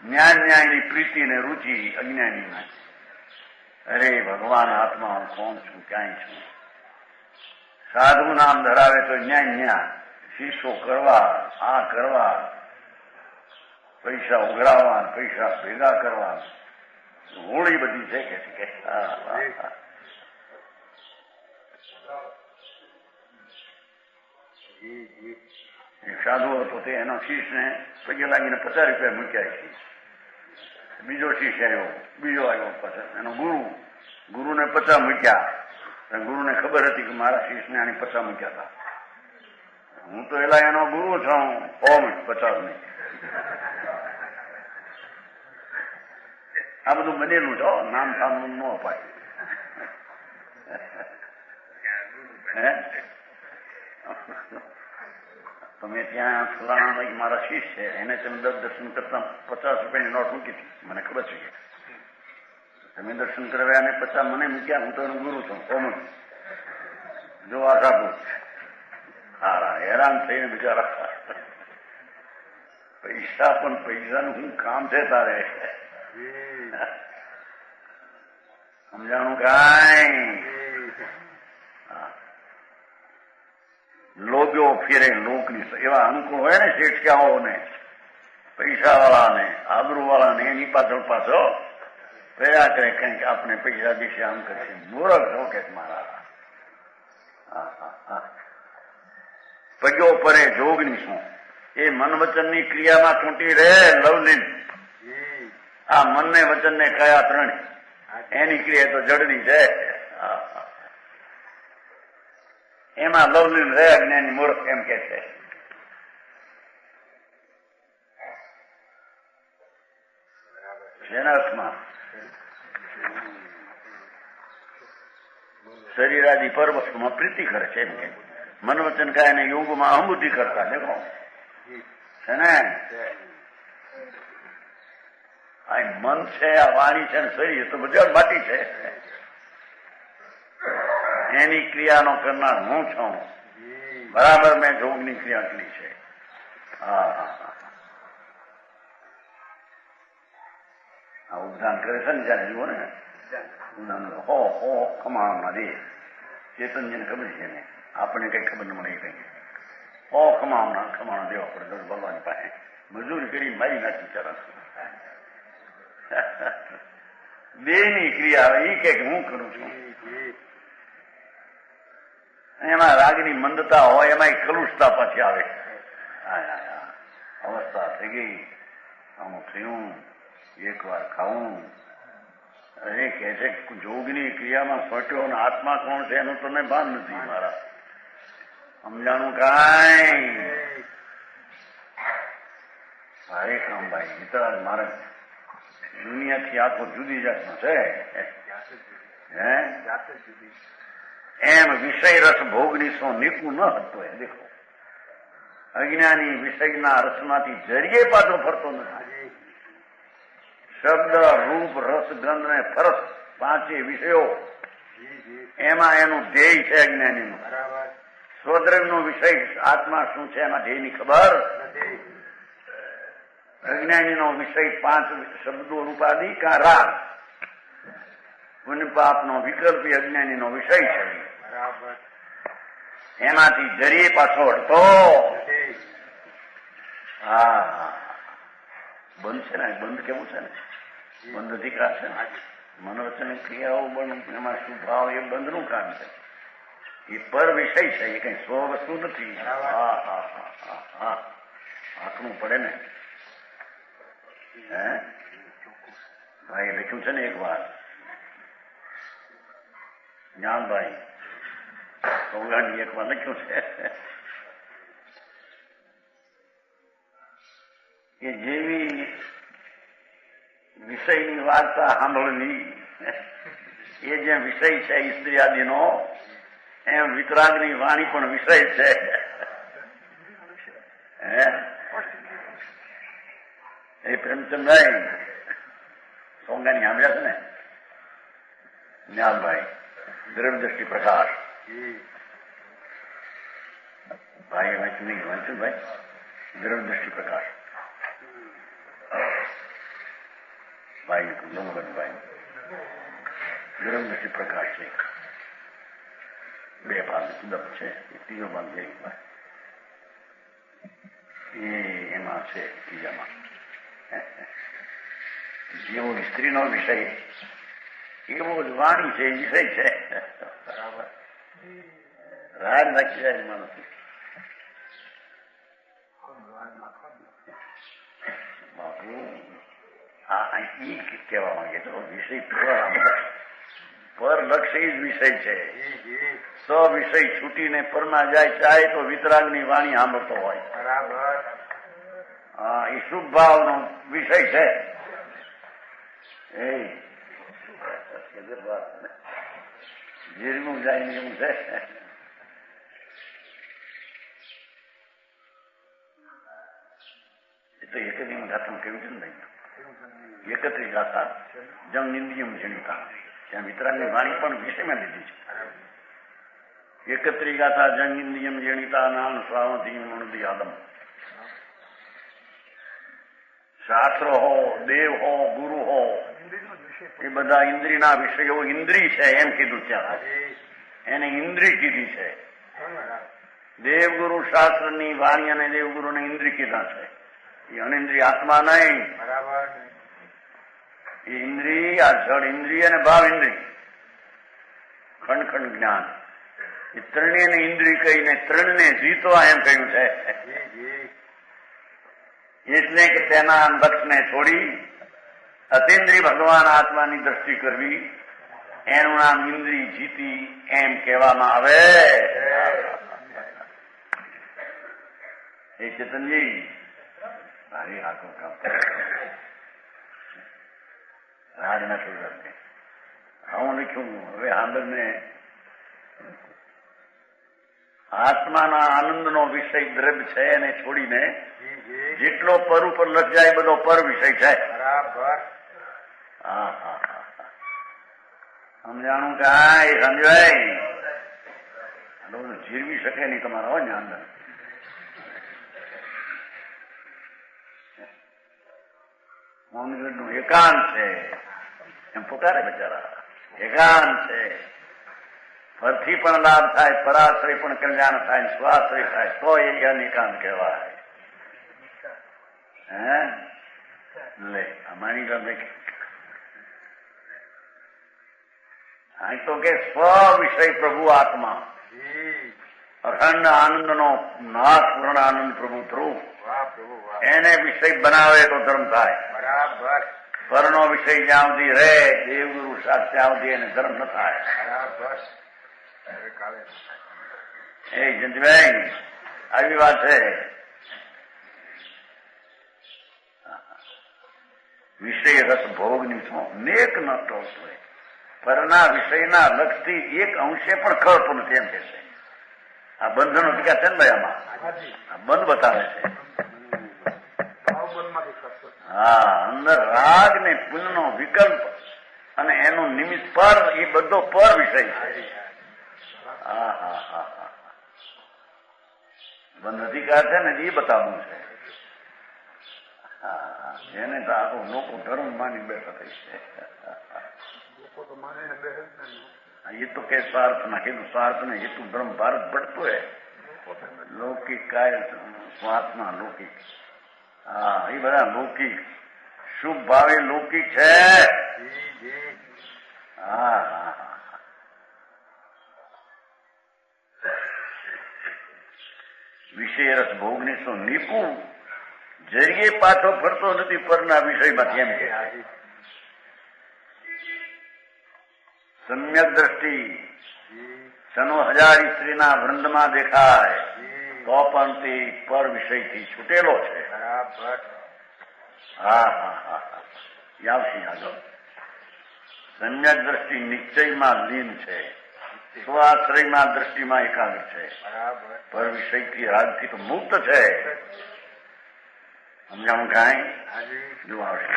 ન્યાયની પ્રીતિ ને રુચિ અજ્ઞાનીમાં. અરે ભગવાન આત્મા હું કોણ છું, ક્યાંય છું. સાધુ નામ ધરાવે તો ન્યા શીશો કરવા, આ કરવા, પૈસા ઉઘરાવવા, પૈસા ભેગા કરવા, હોળી બધી છે કે એક સાધુ હતો તે એના શીશને પગે લાગીને 50 રૂપિયા મૂક્યા છે. બીજો શીશ આવ્યો, બીજો આવ્યો, પછી એનો ગુરુને 50 મૂક્યા. ગુરુને ખબર હતી કે મારા શીશને આની 50 મૂક્યા હતા. હું તો એલા એનો ગુરુ છું, 50 નહીં. આ બધું બનેલું છો, નામ સામનું ન અપાય. તમે ત્યાં ફલાણા મારા શીશ છે, એને તમે દર્શન કરતા 50 રૂપિયાની નોટ મૂકી હતી, મને ખબર છે. તમે દર્શન કરવા અને 50 મને મૂક્યા, હું તો એનો ગુરુ છું. જો આ સાધુ હારા હેરાન થઈને બિચારા પૈસા પણ પૈસાનું શું કામ છે તારે? સમજાણું કાંઈ? લોભ્યો ફેરે લોકની એવા અનુકૂળ હોય ને શેઠિયાઓને, પૈસા વાળાને, આબરૂ વાળાને, એની પાછળ પ્રયા કરે કંઈક આપણે પૈસા દેશે, આમ કરશે. મૂરખ છો કે મારા પગ્યો પરે જોગની શું? એ મન વચનની ક્રિયામાં તૂટી રહે લવલીન. આ મનને વચનને કયા ત્રણે એની ક્રિયા તો જડની છે. એમાં લવલીન રહે અજ્ઞાની મૂર્ખ એમ કે છે. જેના અર્થમાં શરીરાદી પર વસ્તુમાં પ્રીતિ કરે છે એમ કે મન વચન કાય ને યોગમાં અહંબુદ્ધિ કરતા દેખો છે ને. આ મન છે, આ વાણી છે, શરીર તો બધા માટી છે. એની ક્રિયાનો કરનાર હું છું. બરાબર મેં જોગની ક્રિયા કરી છે. આ ઉદ્ધાન કરે છે ને જયારે જુઓ ને હો ખમાણમાં દે ચેતનજીને ખબર છે ને, આપણને કઈ ખબર ન મળે. કઈ હો ખમાણ દેવા પડે ભગવાન પાસે મજૂરી કરી મારી નાખી ચારા. દેહની ક્રિયા એ કે હું કરું છું. એમાં રાગની મંદતા હોય, એમાં કલુષતા પાછી આવે. અવસ્થા થઈ ગઈ, આવું થયું, એક વાર ખાવું. અરે કે છે જોગની ક્રિયામાં સોટ્યો અને આત્મા કોણ છે એનું તમને ભાન નથી મારા. સમજાણું કાંઈ? ભારે કામ ભાઈ મિત્ર મારે દુનિયાથી આખો જુદી જાતનો છે. એમ વિષય રસ ભોગની શું નીકું ન હતો. એ દેખો અજ્ઞાની વિષયના રસમાંથી જરીએ પાછો ફરતો નથી. શબ્દ, રૂપ, રસ, ગંધ ને ફરસ 5 વિષયો, એમાં એનું ધ્યેય છે અજ્ઞાનીનું. સ્વદ્રવ્યનો વિષય આત્મા શું છે એમાં ધ્યેયની ખબર. અજ્ઞાનીનો વિષય 5 શબ્દો રૂપાદી કા રાગ, પુણ્ય પાપનો વિકલ્પ અજ્ઞાનીનો વિષય છે. એમાંથી જરીએ પાછો હટતો. બંધ છે ને, બંધ કેવું છે ને, બંધ અધિકાર છે ને. મનોવચન ક્રિયાઓ બંધ, એમાં શું ભાવ, એ બંધનું કામ છે. એ પર વિષય છે, એ કઈ સ્વ વસ્તુ નથી. આંકવું પડે ને. ભાઈ લખ્યું છે ને એક વાર જ્ઞાનભાઈ સોગાની એક વાર લખ્યું છે કે જેવી વિષયની વાર્તા સાંભળવી એ જે વિષય છે સ્ત્રી આદિનો, એમ વિતરાગની વાણી પણ વિષય છે. એ પ્રેમચંદભાઈ સોંગાની સાંભળ્યા છે ને, જ્ઞાનભાઈ દ્રવ્યદ્રષ્ટિ પ્રકાશ ભાઈ વાંચ્યું નહીં? વાંચ્યું ભાઈ? ધર્મ દ્રષ્ટિ પ્રકાશ ભાઈ ભાઈ ધર્મ દ્રષ્ટિ પ્રકાશ છે. બે ભાગ સુદપ છે, ત્રીજો ભાગ બે એમાં છે. ત્રીજામાં જેવો સ્ત્રીનો વિષય એવો જ વાણી છે, વિષય છે. બરાબર રાજ નાખી જાય માણસ. બાપુ આ કહેવા માંગે તો વિષય પર લક્ષ્ય જ વિષય છે. સ વિષય છૂટીને પરમાં જાય ચાહે તો વિતરાગની વાણી સાંભળતો હોય. બરાબર હા, એ શુભ ભાવનો વિષય છે. જીરવું જાય ને એવું છે. એ તો એકત્રીસ ગાથામાં કેવું છે ને ભાઈ, 31 ગાથા જંગ નિંદિયમ જણિતા, ત્યાં વિતરાગની વાણી પણ વિષયમાં લીધી છે. 31 ગાથા જંગ નિંદિયમ જણિતા નામ સ્વાવતી મણુદી આદમ. શાસ્ત્ર હો, દેવ હો, ગુરુ હો, એ બધા ઇન્દ્રિયના વિષયો. ઇન્દ્રિય છે એમ કીધું ત્યાં, એને ઇન્દ્રિય કીધી છે. દેવગુરુ શાસ્ત્રની વાણી અને દેવગુરુને ઇન્દ્રિય કીધા છે. એ અનિન્દ્રિય આત્મા નહીં. બરાબર એ ઇન્દ્રિય, આ જળ ઇન્દ્રિય અને ભાવ ઇન્દ્રિય, ખંડ ખંડ જ્ઞાન, એ ત્રણેયને ઇન્દ્રિય કહીને ત્રણને જીતવા એમ કહ્યું છે. એટલે કે તેના લક્ષને છોડી અતિન્દ્રિય ભગવાન આત્માની દ્રષ્ટિ કરવી, એનું નામ ઇન્દ્રિય જીતી એમ કહેવામાં આવે. એ ચેતનજી મારી હાથો કામ રાજ ના સુરત હું લખ્યું. હવે સાંભળને, આત્માના આનંદનો વિષય દ્રવ્ય છે એને છોડીને જેટલો પર ઉપર લખ જાય બધો પર વિષય છે. બરાબર હા હા હા, સમજાણું કે હા એ સમજાય. જીરવી શકે નહીં તમારા હોય ને અંદર. નું એકાંત છે એમ પુકારે બિચારા. એકાંત છે, પરથી પણ લાભ થાય, પરાશ્રય પણ કલ્યાણ થાય, સ્વાશ્રય થાય, તો એ અનિકાંત કહેવાય. હે લે અમારી ગમે અહીં તો કે સ્વ વિષય પ્રભુ આત્મા, અખંડ આનંદનો નાથ પૂર્ણ આનંદ પ્રભુ ધ્રુવ, એને વિષય બનાવે તો ધર્મ થાય. બરાબર પરનો વિષય જ્યાં સુધી રહે, દેવગુરુ સાથ ત્યાં સુધી એને ધર્મ ન થાય. બરાબર એ જયંતિભાઈ આવી વાત છે. વિષય રસ ભોગની નેક ન ટોળતો પરના વિષયના લક્ષથી એક અંશે પણ ખળતો નથી એમ કે છે. આ બંધનો ટીકા છે ને ભાઈ, આમાં આ બંધ બતાવે છે. હા, અંદર રાગ ને પુણ્યનો વિકલ્પ અને એનું નિમિત્ત પર, એ બધો પર વિષય છે. હા હા હા હા, બંધ અધિકાર છે ને એ બતાવવું છે. હા, એને તો આખો લોકો ધર્મ માની બેઠા થઈ છે. એ તો કે સ્વાર્થ ના કીધું, સ્વાર્થ ને હેતુ ધર્મ ભારત પડતો હે. લૌકિક કાય સ્વાર્થમાં લૌકિક. હા, એ બધા લૌકિક, શુભ ભાવે લૌકિક છે. હા હા હા, વિષય રસ ભોગની શું નિપુણ જરીએ પાછો ફરતો નથી પરના વિષયમાં. કેમ કે સમ્યક દ્રષ્ટિ 96,000 સ્ત્રીના વૃંદમાં દેખાય તો પણ તે પર વિષયથી છૂટેલો છે. બરાબર હા હા હા હા, આવશે આગળ. સમ્યક દ્રષ્ટિ નિશ્ચયમાં લીન છે, સ્વાશ્રયમાં દ્રષ્ટિમાં એકાગ્ર છે. બરાબર પર વિષયથી રાગથી તો મુક્ત છે. સમજાવું કાંઈ જો આવશે.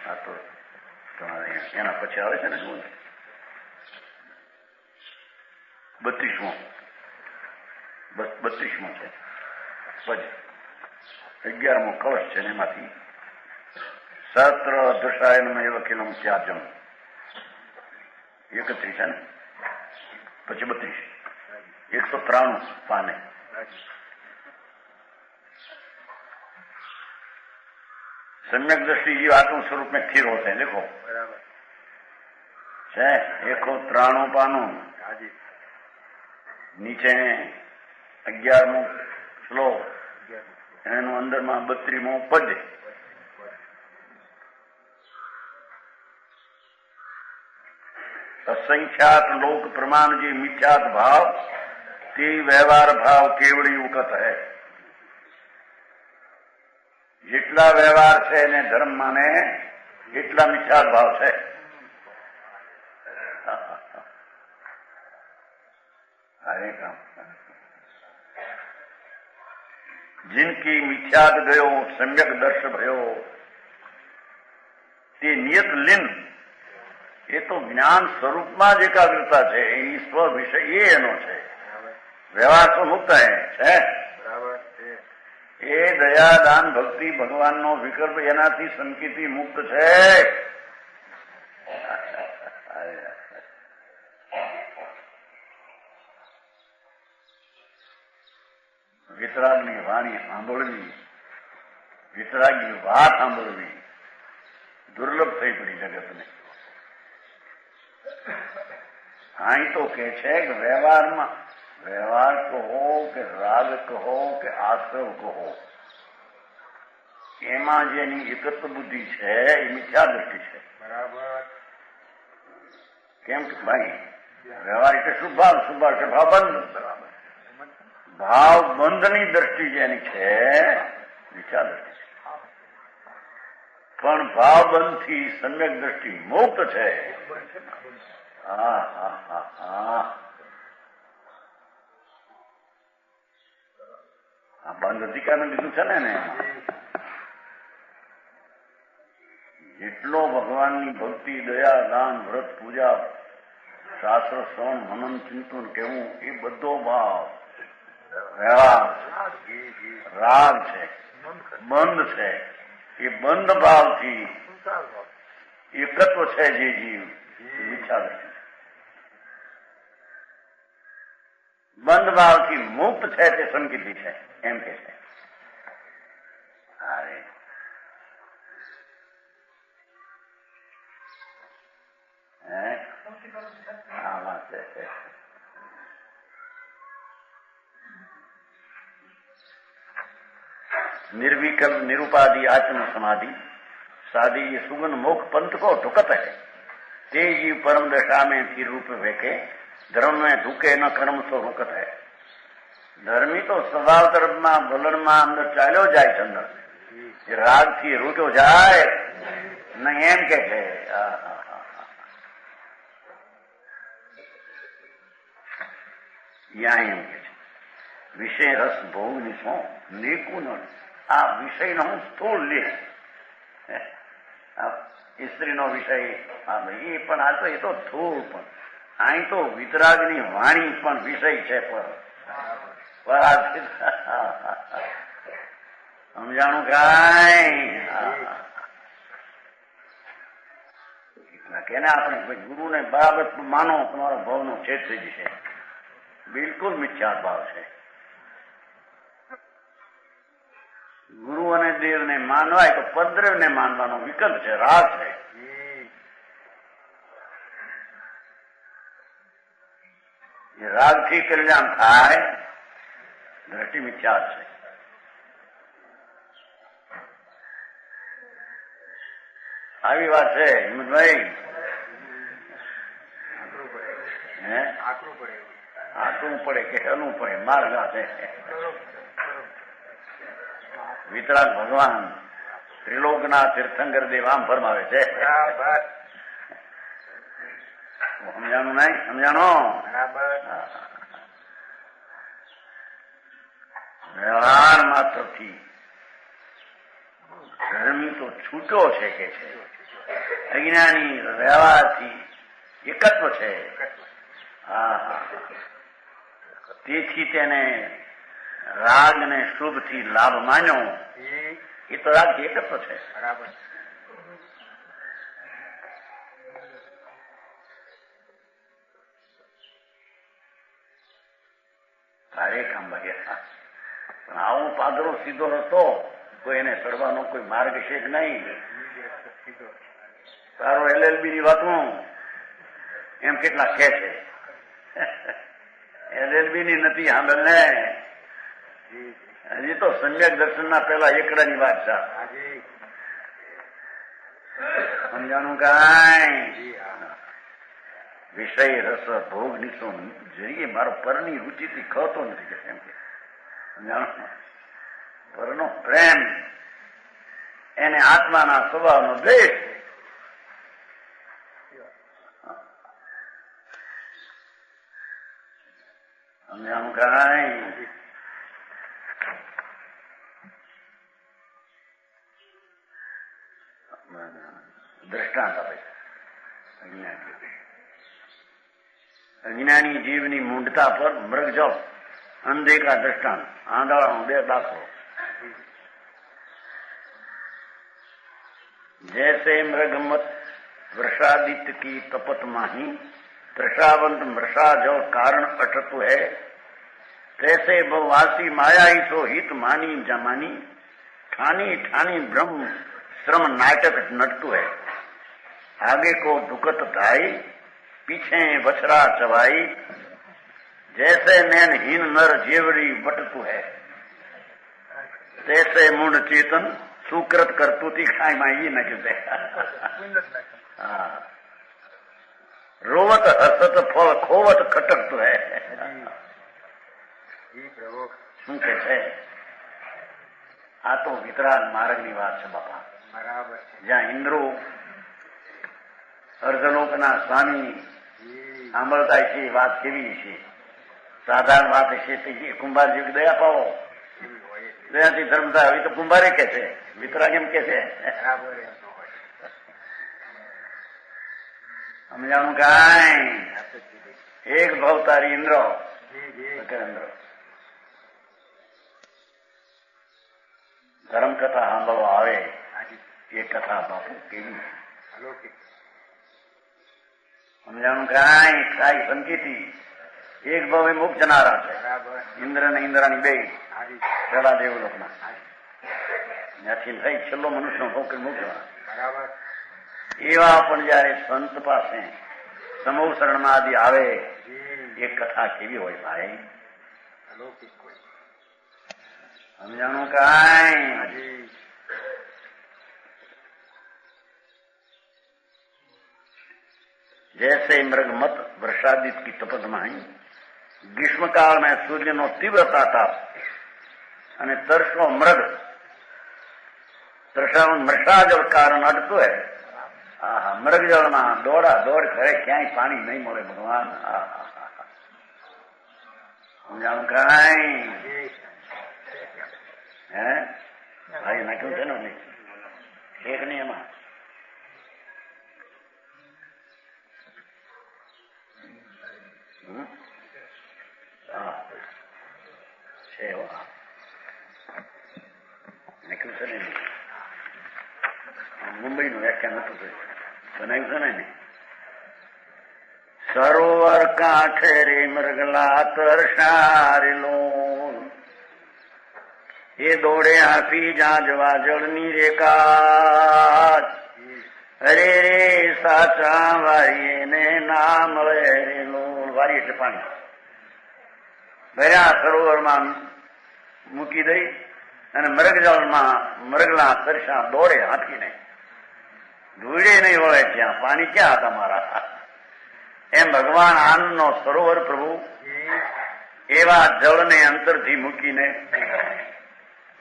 આ તો તમારે એના પછી આવે છે ને શું 32મો છે પછી 11મો કવચ છે ને એમાંથી સત્ર દશાયનમ એવ કિલમ ત્યાજમ 31 છે ને પછી 32 193 પાને सम्यक दृष्टि जीव आत्म स्वरूप में स्थिर होते हैं। देखो છે 193 પાનું નીચે 11મો શ્લોક એનું અંદરમાં 32મો પદ असंख्यात लोक प्रमाण जी मिथ्यात भाव ते व्यवहार भाव केवड़ी उकत है। જેટલા વ્યવહાર છે એને ધર્મ માને એટલા મિથ્યાત ભાવ છે। हरे राम। जिनकी मिथ्यात गयो सम्यक दर्श भयो તે નિયત લીન એ તો જ્ઞાન સ્વરૂપમાં જ એકાગ્રતા છે એની સ્વ વિષય એનો છે। વ્યવહાર તો મુક્ત છે એ દયા દાન ભક્તિ ભગવાનનો વિકલ્પ એનાથી સંકિતિ મુક્ત છે। વિતરાગની વાણી સાંભળવી વિતરાગની વાત સાંભળવી દુર્લભ થઈ પડી જગતને। અહીં તો કે છે કે વ્યવહારમાં व्यवहार કહો કે રાગ કહો કે આશ્રવ કહો એમાં જેની એકત્વ બુદ્ધિ છે એ મિથ્યા દ્રષ્ટિ છે। બરાબર। કેમ કે ભાઈ વ્યવહાર એટલે શુભાવ શુભાવ એટલે ભાવબંધ। બરાબર। ભાવ બંધની દ્રષ્ટિ જેની છે મિથ્યા દ્રષ્ટિ છે પણ ભાવબંધથી સમ્યક દ્રષ્ટિ મુક્ત છે। હા હા હા હા આ બંધ અધિકારને લીધું છે ને જેટલો ભગવાનની ભક્તિ દયા દાન વ્રત પૂજા શાસ્ત્ર શ્રવણ મનન ચિંતન કહેવું એ બધો ભાવ વ્યવહાર રાગ છે બંધ છે। એ બંધ ભાવથી એકત્વ છે જે જીવ મિથ્યા દ્રષ્ટિ બંધ ભાવથી મુક્ત છે તે સંકિતિ છે એમ કે છે। આ વાત છે। निर्विकल्प निरुपाधि आत्म समाधि साधी ये सुगन मोक्ष पंथ को ढुकत है। ते जीव परम दशा में थी रूप वेके धर्म में ढूके न कर्म तो रुकत है। धर्मी तो स्वभाव तरफ में वलन में अंदर चाल्यो जाए છે અંદર એ રાગ થી રૂટ્યો જાય ન એમ કે છે। યા એમ કે છે વિષય રસ ભોગ નિશો નીકું આ વિષયનો હું સ્થૂળ લે સ્ત્રીનો વિષય એ પણ આ તો એ તો સ્થૂળ પણ અહીં તો વિતરાગની વાણી પણ વિષય છે પર સમજાણું કાંઈ કેને આપણે ગુરુને બરાબર માનો તમારો ભાવનો છેદ થઈ જશે। બિલકુલ મિથ્યા ભાવ છે। ગુરુ અને દેવને માનવાય તો પદ્રવને માનવાનો વિકલ્પ છે રાગ છે। એ રાગથી કલ્યાણ થાય દ્રષ્ટિ મિથ્યા છે। આવી વાત છે હિંમતભાઈ। આટલું પડે કે હલું પડે માર્ગ છે। વિતરાગ ભગવાન ત્રિલોકના તીર્થંકર દેવ આમ ફરમાવે છે। સમજાણું નહીં સમજાણો વ્યવહાર માત્રથી ધર્મી તો છૂટો છે કે છે અજ્ઞાની વ્યવહારથી એકત્વ છે। હા તેથી તેને રાગને શુભથી લાભ માન્યો એ તો રાગ એક જ તો છે. બરાબર. તારે કામ ભાગ્યા પણ આવું પાદરો સીધો રસ્તો કોઈ એને ચડવાનો કોઈ માર્ગ છે જ નહીં. તારો LLB ની વાતમાં એમ કેટલા કે છે LLB ની નથી સાંભળ ને હજી તો સમ્યક દર્શન ના પેલા એકડાની વાત છે. સમજાણું કાંઈ વિષય રસ ભોગ નીચો જઈએ મારો પરની રૂચિથી ખતો નથી કે એમ કે સમજાણું. પરનો પ્રેમ એને આત્માના સ્વભાવનો દ્વેષ. સમજાણું કાંઈ. દ્રષ્ટાંત આપે અજ્ઞાની જીવની મૂંઢતા પર મૃગજળ અનદેખા દ્રષ્ટાંત. આંધળાનો બે દાખલો. जैसे मृगमत वर्षादित्य की तपत माही प्रसावंत मृषा जो कारण अटतु है तैसे भववासी माया ही सो हित मानी जमानी ठानी ठानी ब्रह्म श्रम नाटक नटतु है आगे को दुखत धाई पीछे बछड़ा चवाई जैसे नैनहीन नर जेवरी बटतु है तैसे मूढ़ चेतन सुकृत करतूती खाई माई न किसे रोवत हसत फल खोवत खटकતું હે. શું કે છે? આ તો વિતરાગ માર્ગની વાત છે બાપા. બરાબર. જ્યાં ઇન્દ્રો અર્ધલોકના સ્વામી સાંભળતા છે વાત કેવી છે. સાધારણ વાત છે તે કુંભારજી દયા પાવો દયાથી ધર્મતા હવે તો કુંભારે કે છે વિતરાગ એમ કે છે. સમજાણું કાંઈ. એક ભવતારી ઇન્દ્ર ધર્મકથા સાંભળવા આવે એ કથા બાપુ કેવી. સમજાણું કાંઈ. કાંઈ સંકેતી એક ભાવ એ મુખ જનારા છે ઇન્દ્ર ને ઇન્દ્રાની બે પેલા દેવલોકના ત્યાંથી થઈ છેલ્લો મનુષ્યનો ભોગ મુખ જનાર. એવા પણ જયારે સંત પાસે સમૂહ શરણમાં આદિ આવે એ કથા કેવી હોય ભાઈ. સમજાણું કાંઈ. जैसे मृगमत वर्षादित की तपत माही ग्रीष्म काल में सूर्य नो तीव्र ताप અને તરસનો મૃગ તરસાનું મૃષાજળ કારણ અટતું હે. હા મૃગજળમાં દોડા દોડ કરે ક્યાંય પાણી નહીં મળે ભગવાન. સમજાણું કાંઈ. હે ભાઈ નાખ્યું છે ને એક નહીં એમાં. છે નીકળ્યું છે ને મુંબઈનું વ્યાખ્યાન હતું બનાવ્યું છે ને. સરોવર કાંઠે રે મૃગલા તરસારેલો એ દોડે આપી જાજવા જળની રેખા અરે રે સાચા વારીએ ને ના મળે રેલો. વારી એટલે પાણી ભર્યા સરોવરમાં મૂકી દઈ અને મૃગજળમાં મૃગલા તરસા દોડે હાથીને ધૂળે નહીં વળે ત્યાં પાણી ક્યાં હતા મારા. એમ ભગવાન આનંદનો સરોવર પ્રભુ એવા જળને અંતરથી મૂકીને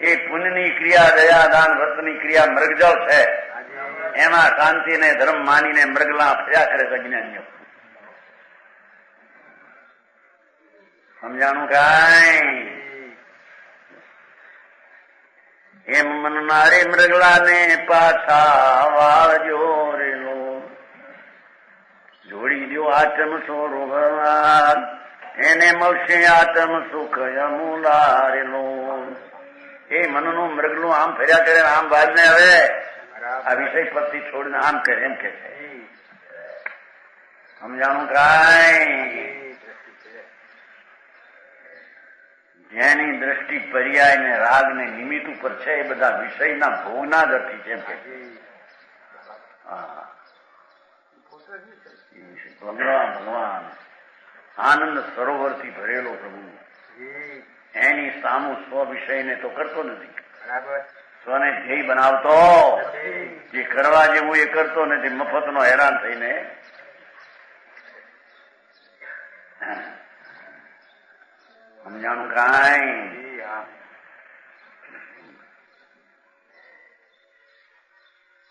એ પુણ્યની ક્રિયા દયાદાન વ્રતની ક્રિયા મૃગજળ છે એમાં શાંતિને ધર્મ માનીને મૃગલા ફર્યા કરે છે અજ્ઞાનીઓ. સમજાણું કાંઈ. એમ મનનારે મૃગલાને પાછા વાળજો રેલો જોડી દો આચમ છોડો ભગવાન. એને મળશે આત્મ સુખ અમૂલારેલું. એ મનનું મૃગલું આમ ફર્યા કરે, આમ વાજને હવે આ વિષય પરથી છોડીને આમ કરે એમ કે છે. સમજાણું કાંઈ? જેની દ્રષ્ટિ પર્યાય ને રાગ ને નિમિત્ત ઉપર છે એ બધા વિષયના ભોગના જ અર્થી છે એમ કે ભગવાન આનંદ સરોવરથી ભરેલો પ્રભુ એની સામું સ્વ વિષયને તો કરતો નથી. સ્વને ધ્યેય બનાવતો, જે કરવા જેવું એ કરતો નથી, મફતનો હેરાન થઈને. સમજાણું કાંઈ?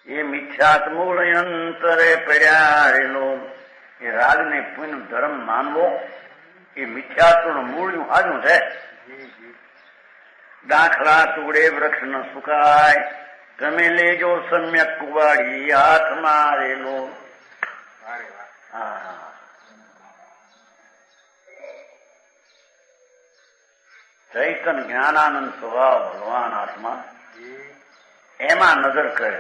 એ મિથ્યાત્મૂળ અંતરે પડ્યારેલો એ રાગને પુણ્ય ધર્મ માનવો એ મિથ્યાત્વનું મૂળ આજુ છે. દાખલા ટુકડે વૃક્ષ ન સુકાય, તમે લેજો સમ્યક કુવાડી હાથ મારેલો. ચૈતન જ્ઞાનાનંદ સ્વભાવ ભગવાન આત્મા એમાં નજર કરે,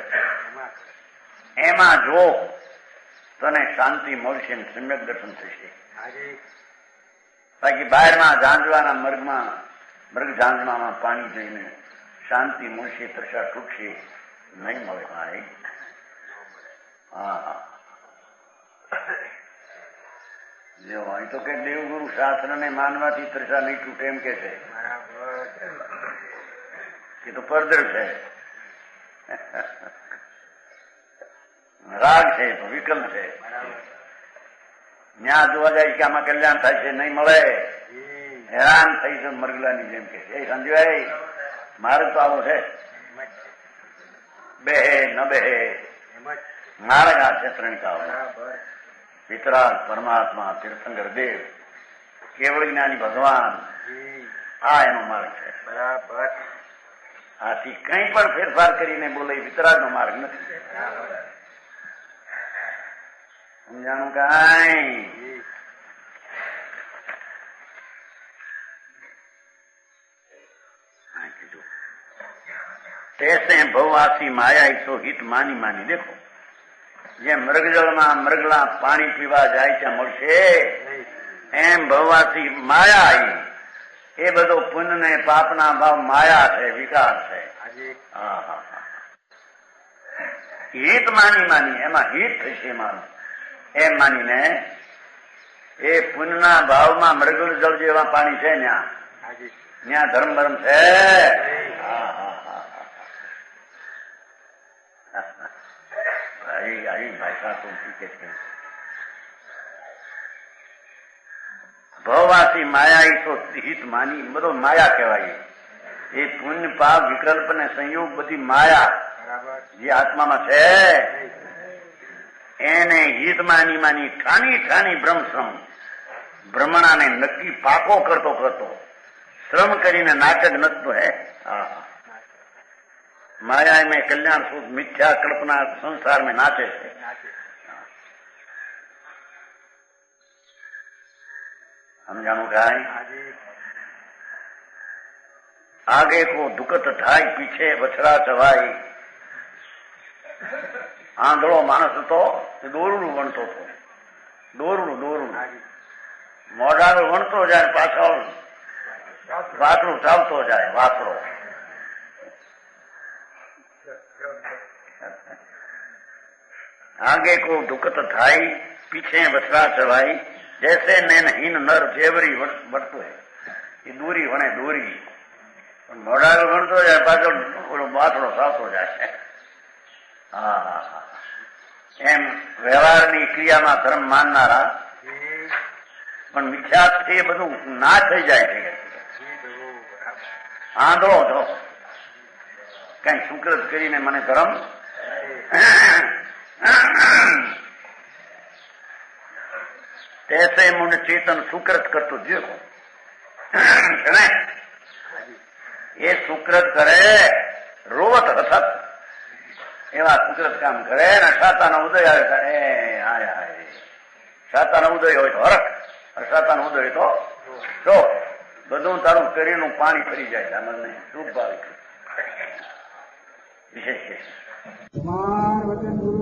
એમાં જો તને શાંતિ મળશે ને સમ્યક દર્શન થશે. બાકી બહારમાં ઝાંઝવાના મૃગ ઝાંઝવામાં પાણી જઈને શાંતિ મળશે, તરસા તૂટશે નહીં મળે ભાઈ. હા, જો અહીં તો કે દેવગુરુ શાસ્ત્ર ને માનવાથી તરસા નહીં તૂટે એમ કે છે. એ તો પરદર છે, રાગ છે, તો વિકલ્પ છે. ન્યા જોવા જાય કે આમાં કલ્યાણ થાય છે, નહીં મળે, હેરાન થઈ છે મરગલાની જેમ કે છે. સમજવાય? મારે તો આવો છે, બેહે ન બેહે માર્ગ આ છે ત્રણિકાઓ. વિતરાગ પરમાત્મા, તીર્થંકર દેવ, કેવળ જ્ઞાની ભગવાન, આ એનો માર્ગ છે. બરાબર. આથી કઈ પણ ફેરફાર કરીને બોલે વિતરાગનો માર્ગ નથી. સમજાણું કાંઈ? तैसे भववासी माया ईसो हित मानी मानी. देखो જે મૃગજળમાં મૃગલા પાણી પીવા જાય ત્યાં મળશે, એમ ભવવાસી માયા એ બધો પુણ્ય ને પાપના ભાવ માયા છે, વિકાર છે. હિત માની માની એમાં હિત થશે માનું એમ માનીને એ પુણ્યના ભાવમાં મૃગજળ જેવા પાણી છે ત્યાં ધર્મ ધર્મ છે. ભવવાસી માયા તો હિત માની બધો માયા કહેવાય. એ પુણ્ય પાપ વિકલ્પ ને સંયોગ બધી માયા જે આત્મામાં છે એને હિત માની માની ઠાની ઠાની બ્રહ્મશ્રમ ભ્રમણાને નક્કી પાકો કરતો કરતો શ્રમ કરીને નાટક નચતો હે. माया में कल्याण सुख मिथ्या कल्पना संसार में नाचे છે. समझाणु काई? आगे को दुखत ढाई पीछे बछड़ा चवाई. आंधळो माणस હતો દોરડું વણતો હતો, દોરડું મોઢાનું વણતો જાય, પાછળ વાસળું ચાલતો જાય, વાસળો. आगे को दुखत थाई पीछे बछड़ा चवाई. जैसे नैनहीन नर जेवरी बढ़तो है ये दूरी वणे दूरी मोड़ा वणतो जाए पाछो बाथड़ो सावतो जाए. एम व्यवहारनी क्रियामां धर्म माननारा पण मिथ्याથી એ બધું ના થઈ જાય છે. આંધળો છો કઈ સુકૃત કરીને મને ધર્મ तैसे मुन चेतन सुकृत करतो देखो ये सुकृत करे रोवत हसत एवा सुकृत काम करे ने साताना उदय करे. आया साताना उदय हो हरख હસાતા ઉદય તો જો બધું તારું શરીરનું પાણી ફરી જાય આનંદ નહીં શુભ ભાવે વિશેષ તમાર વચન ગુરુ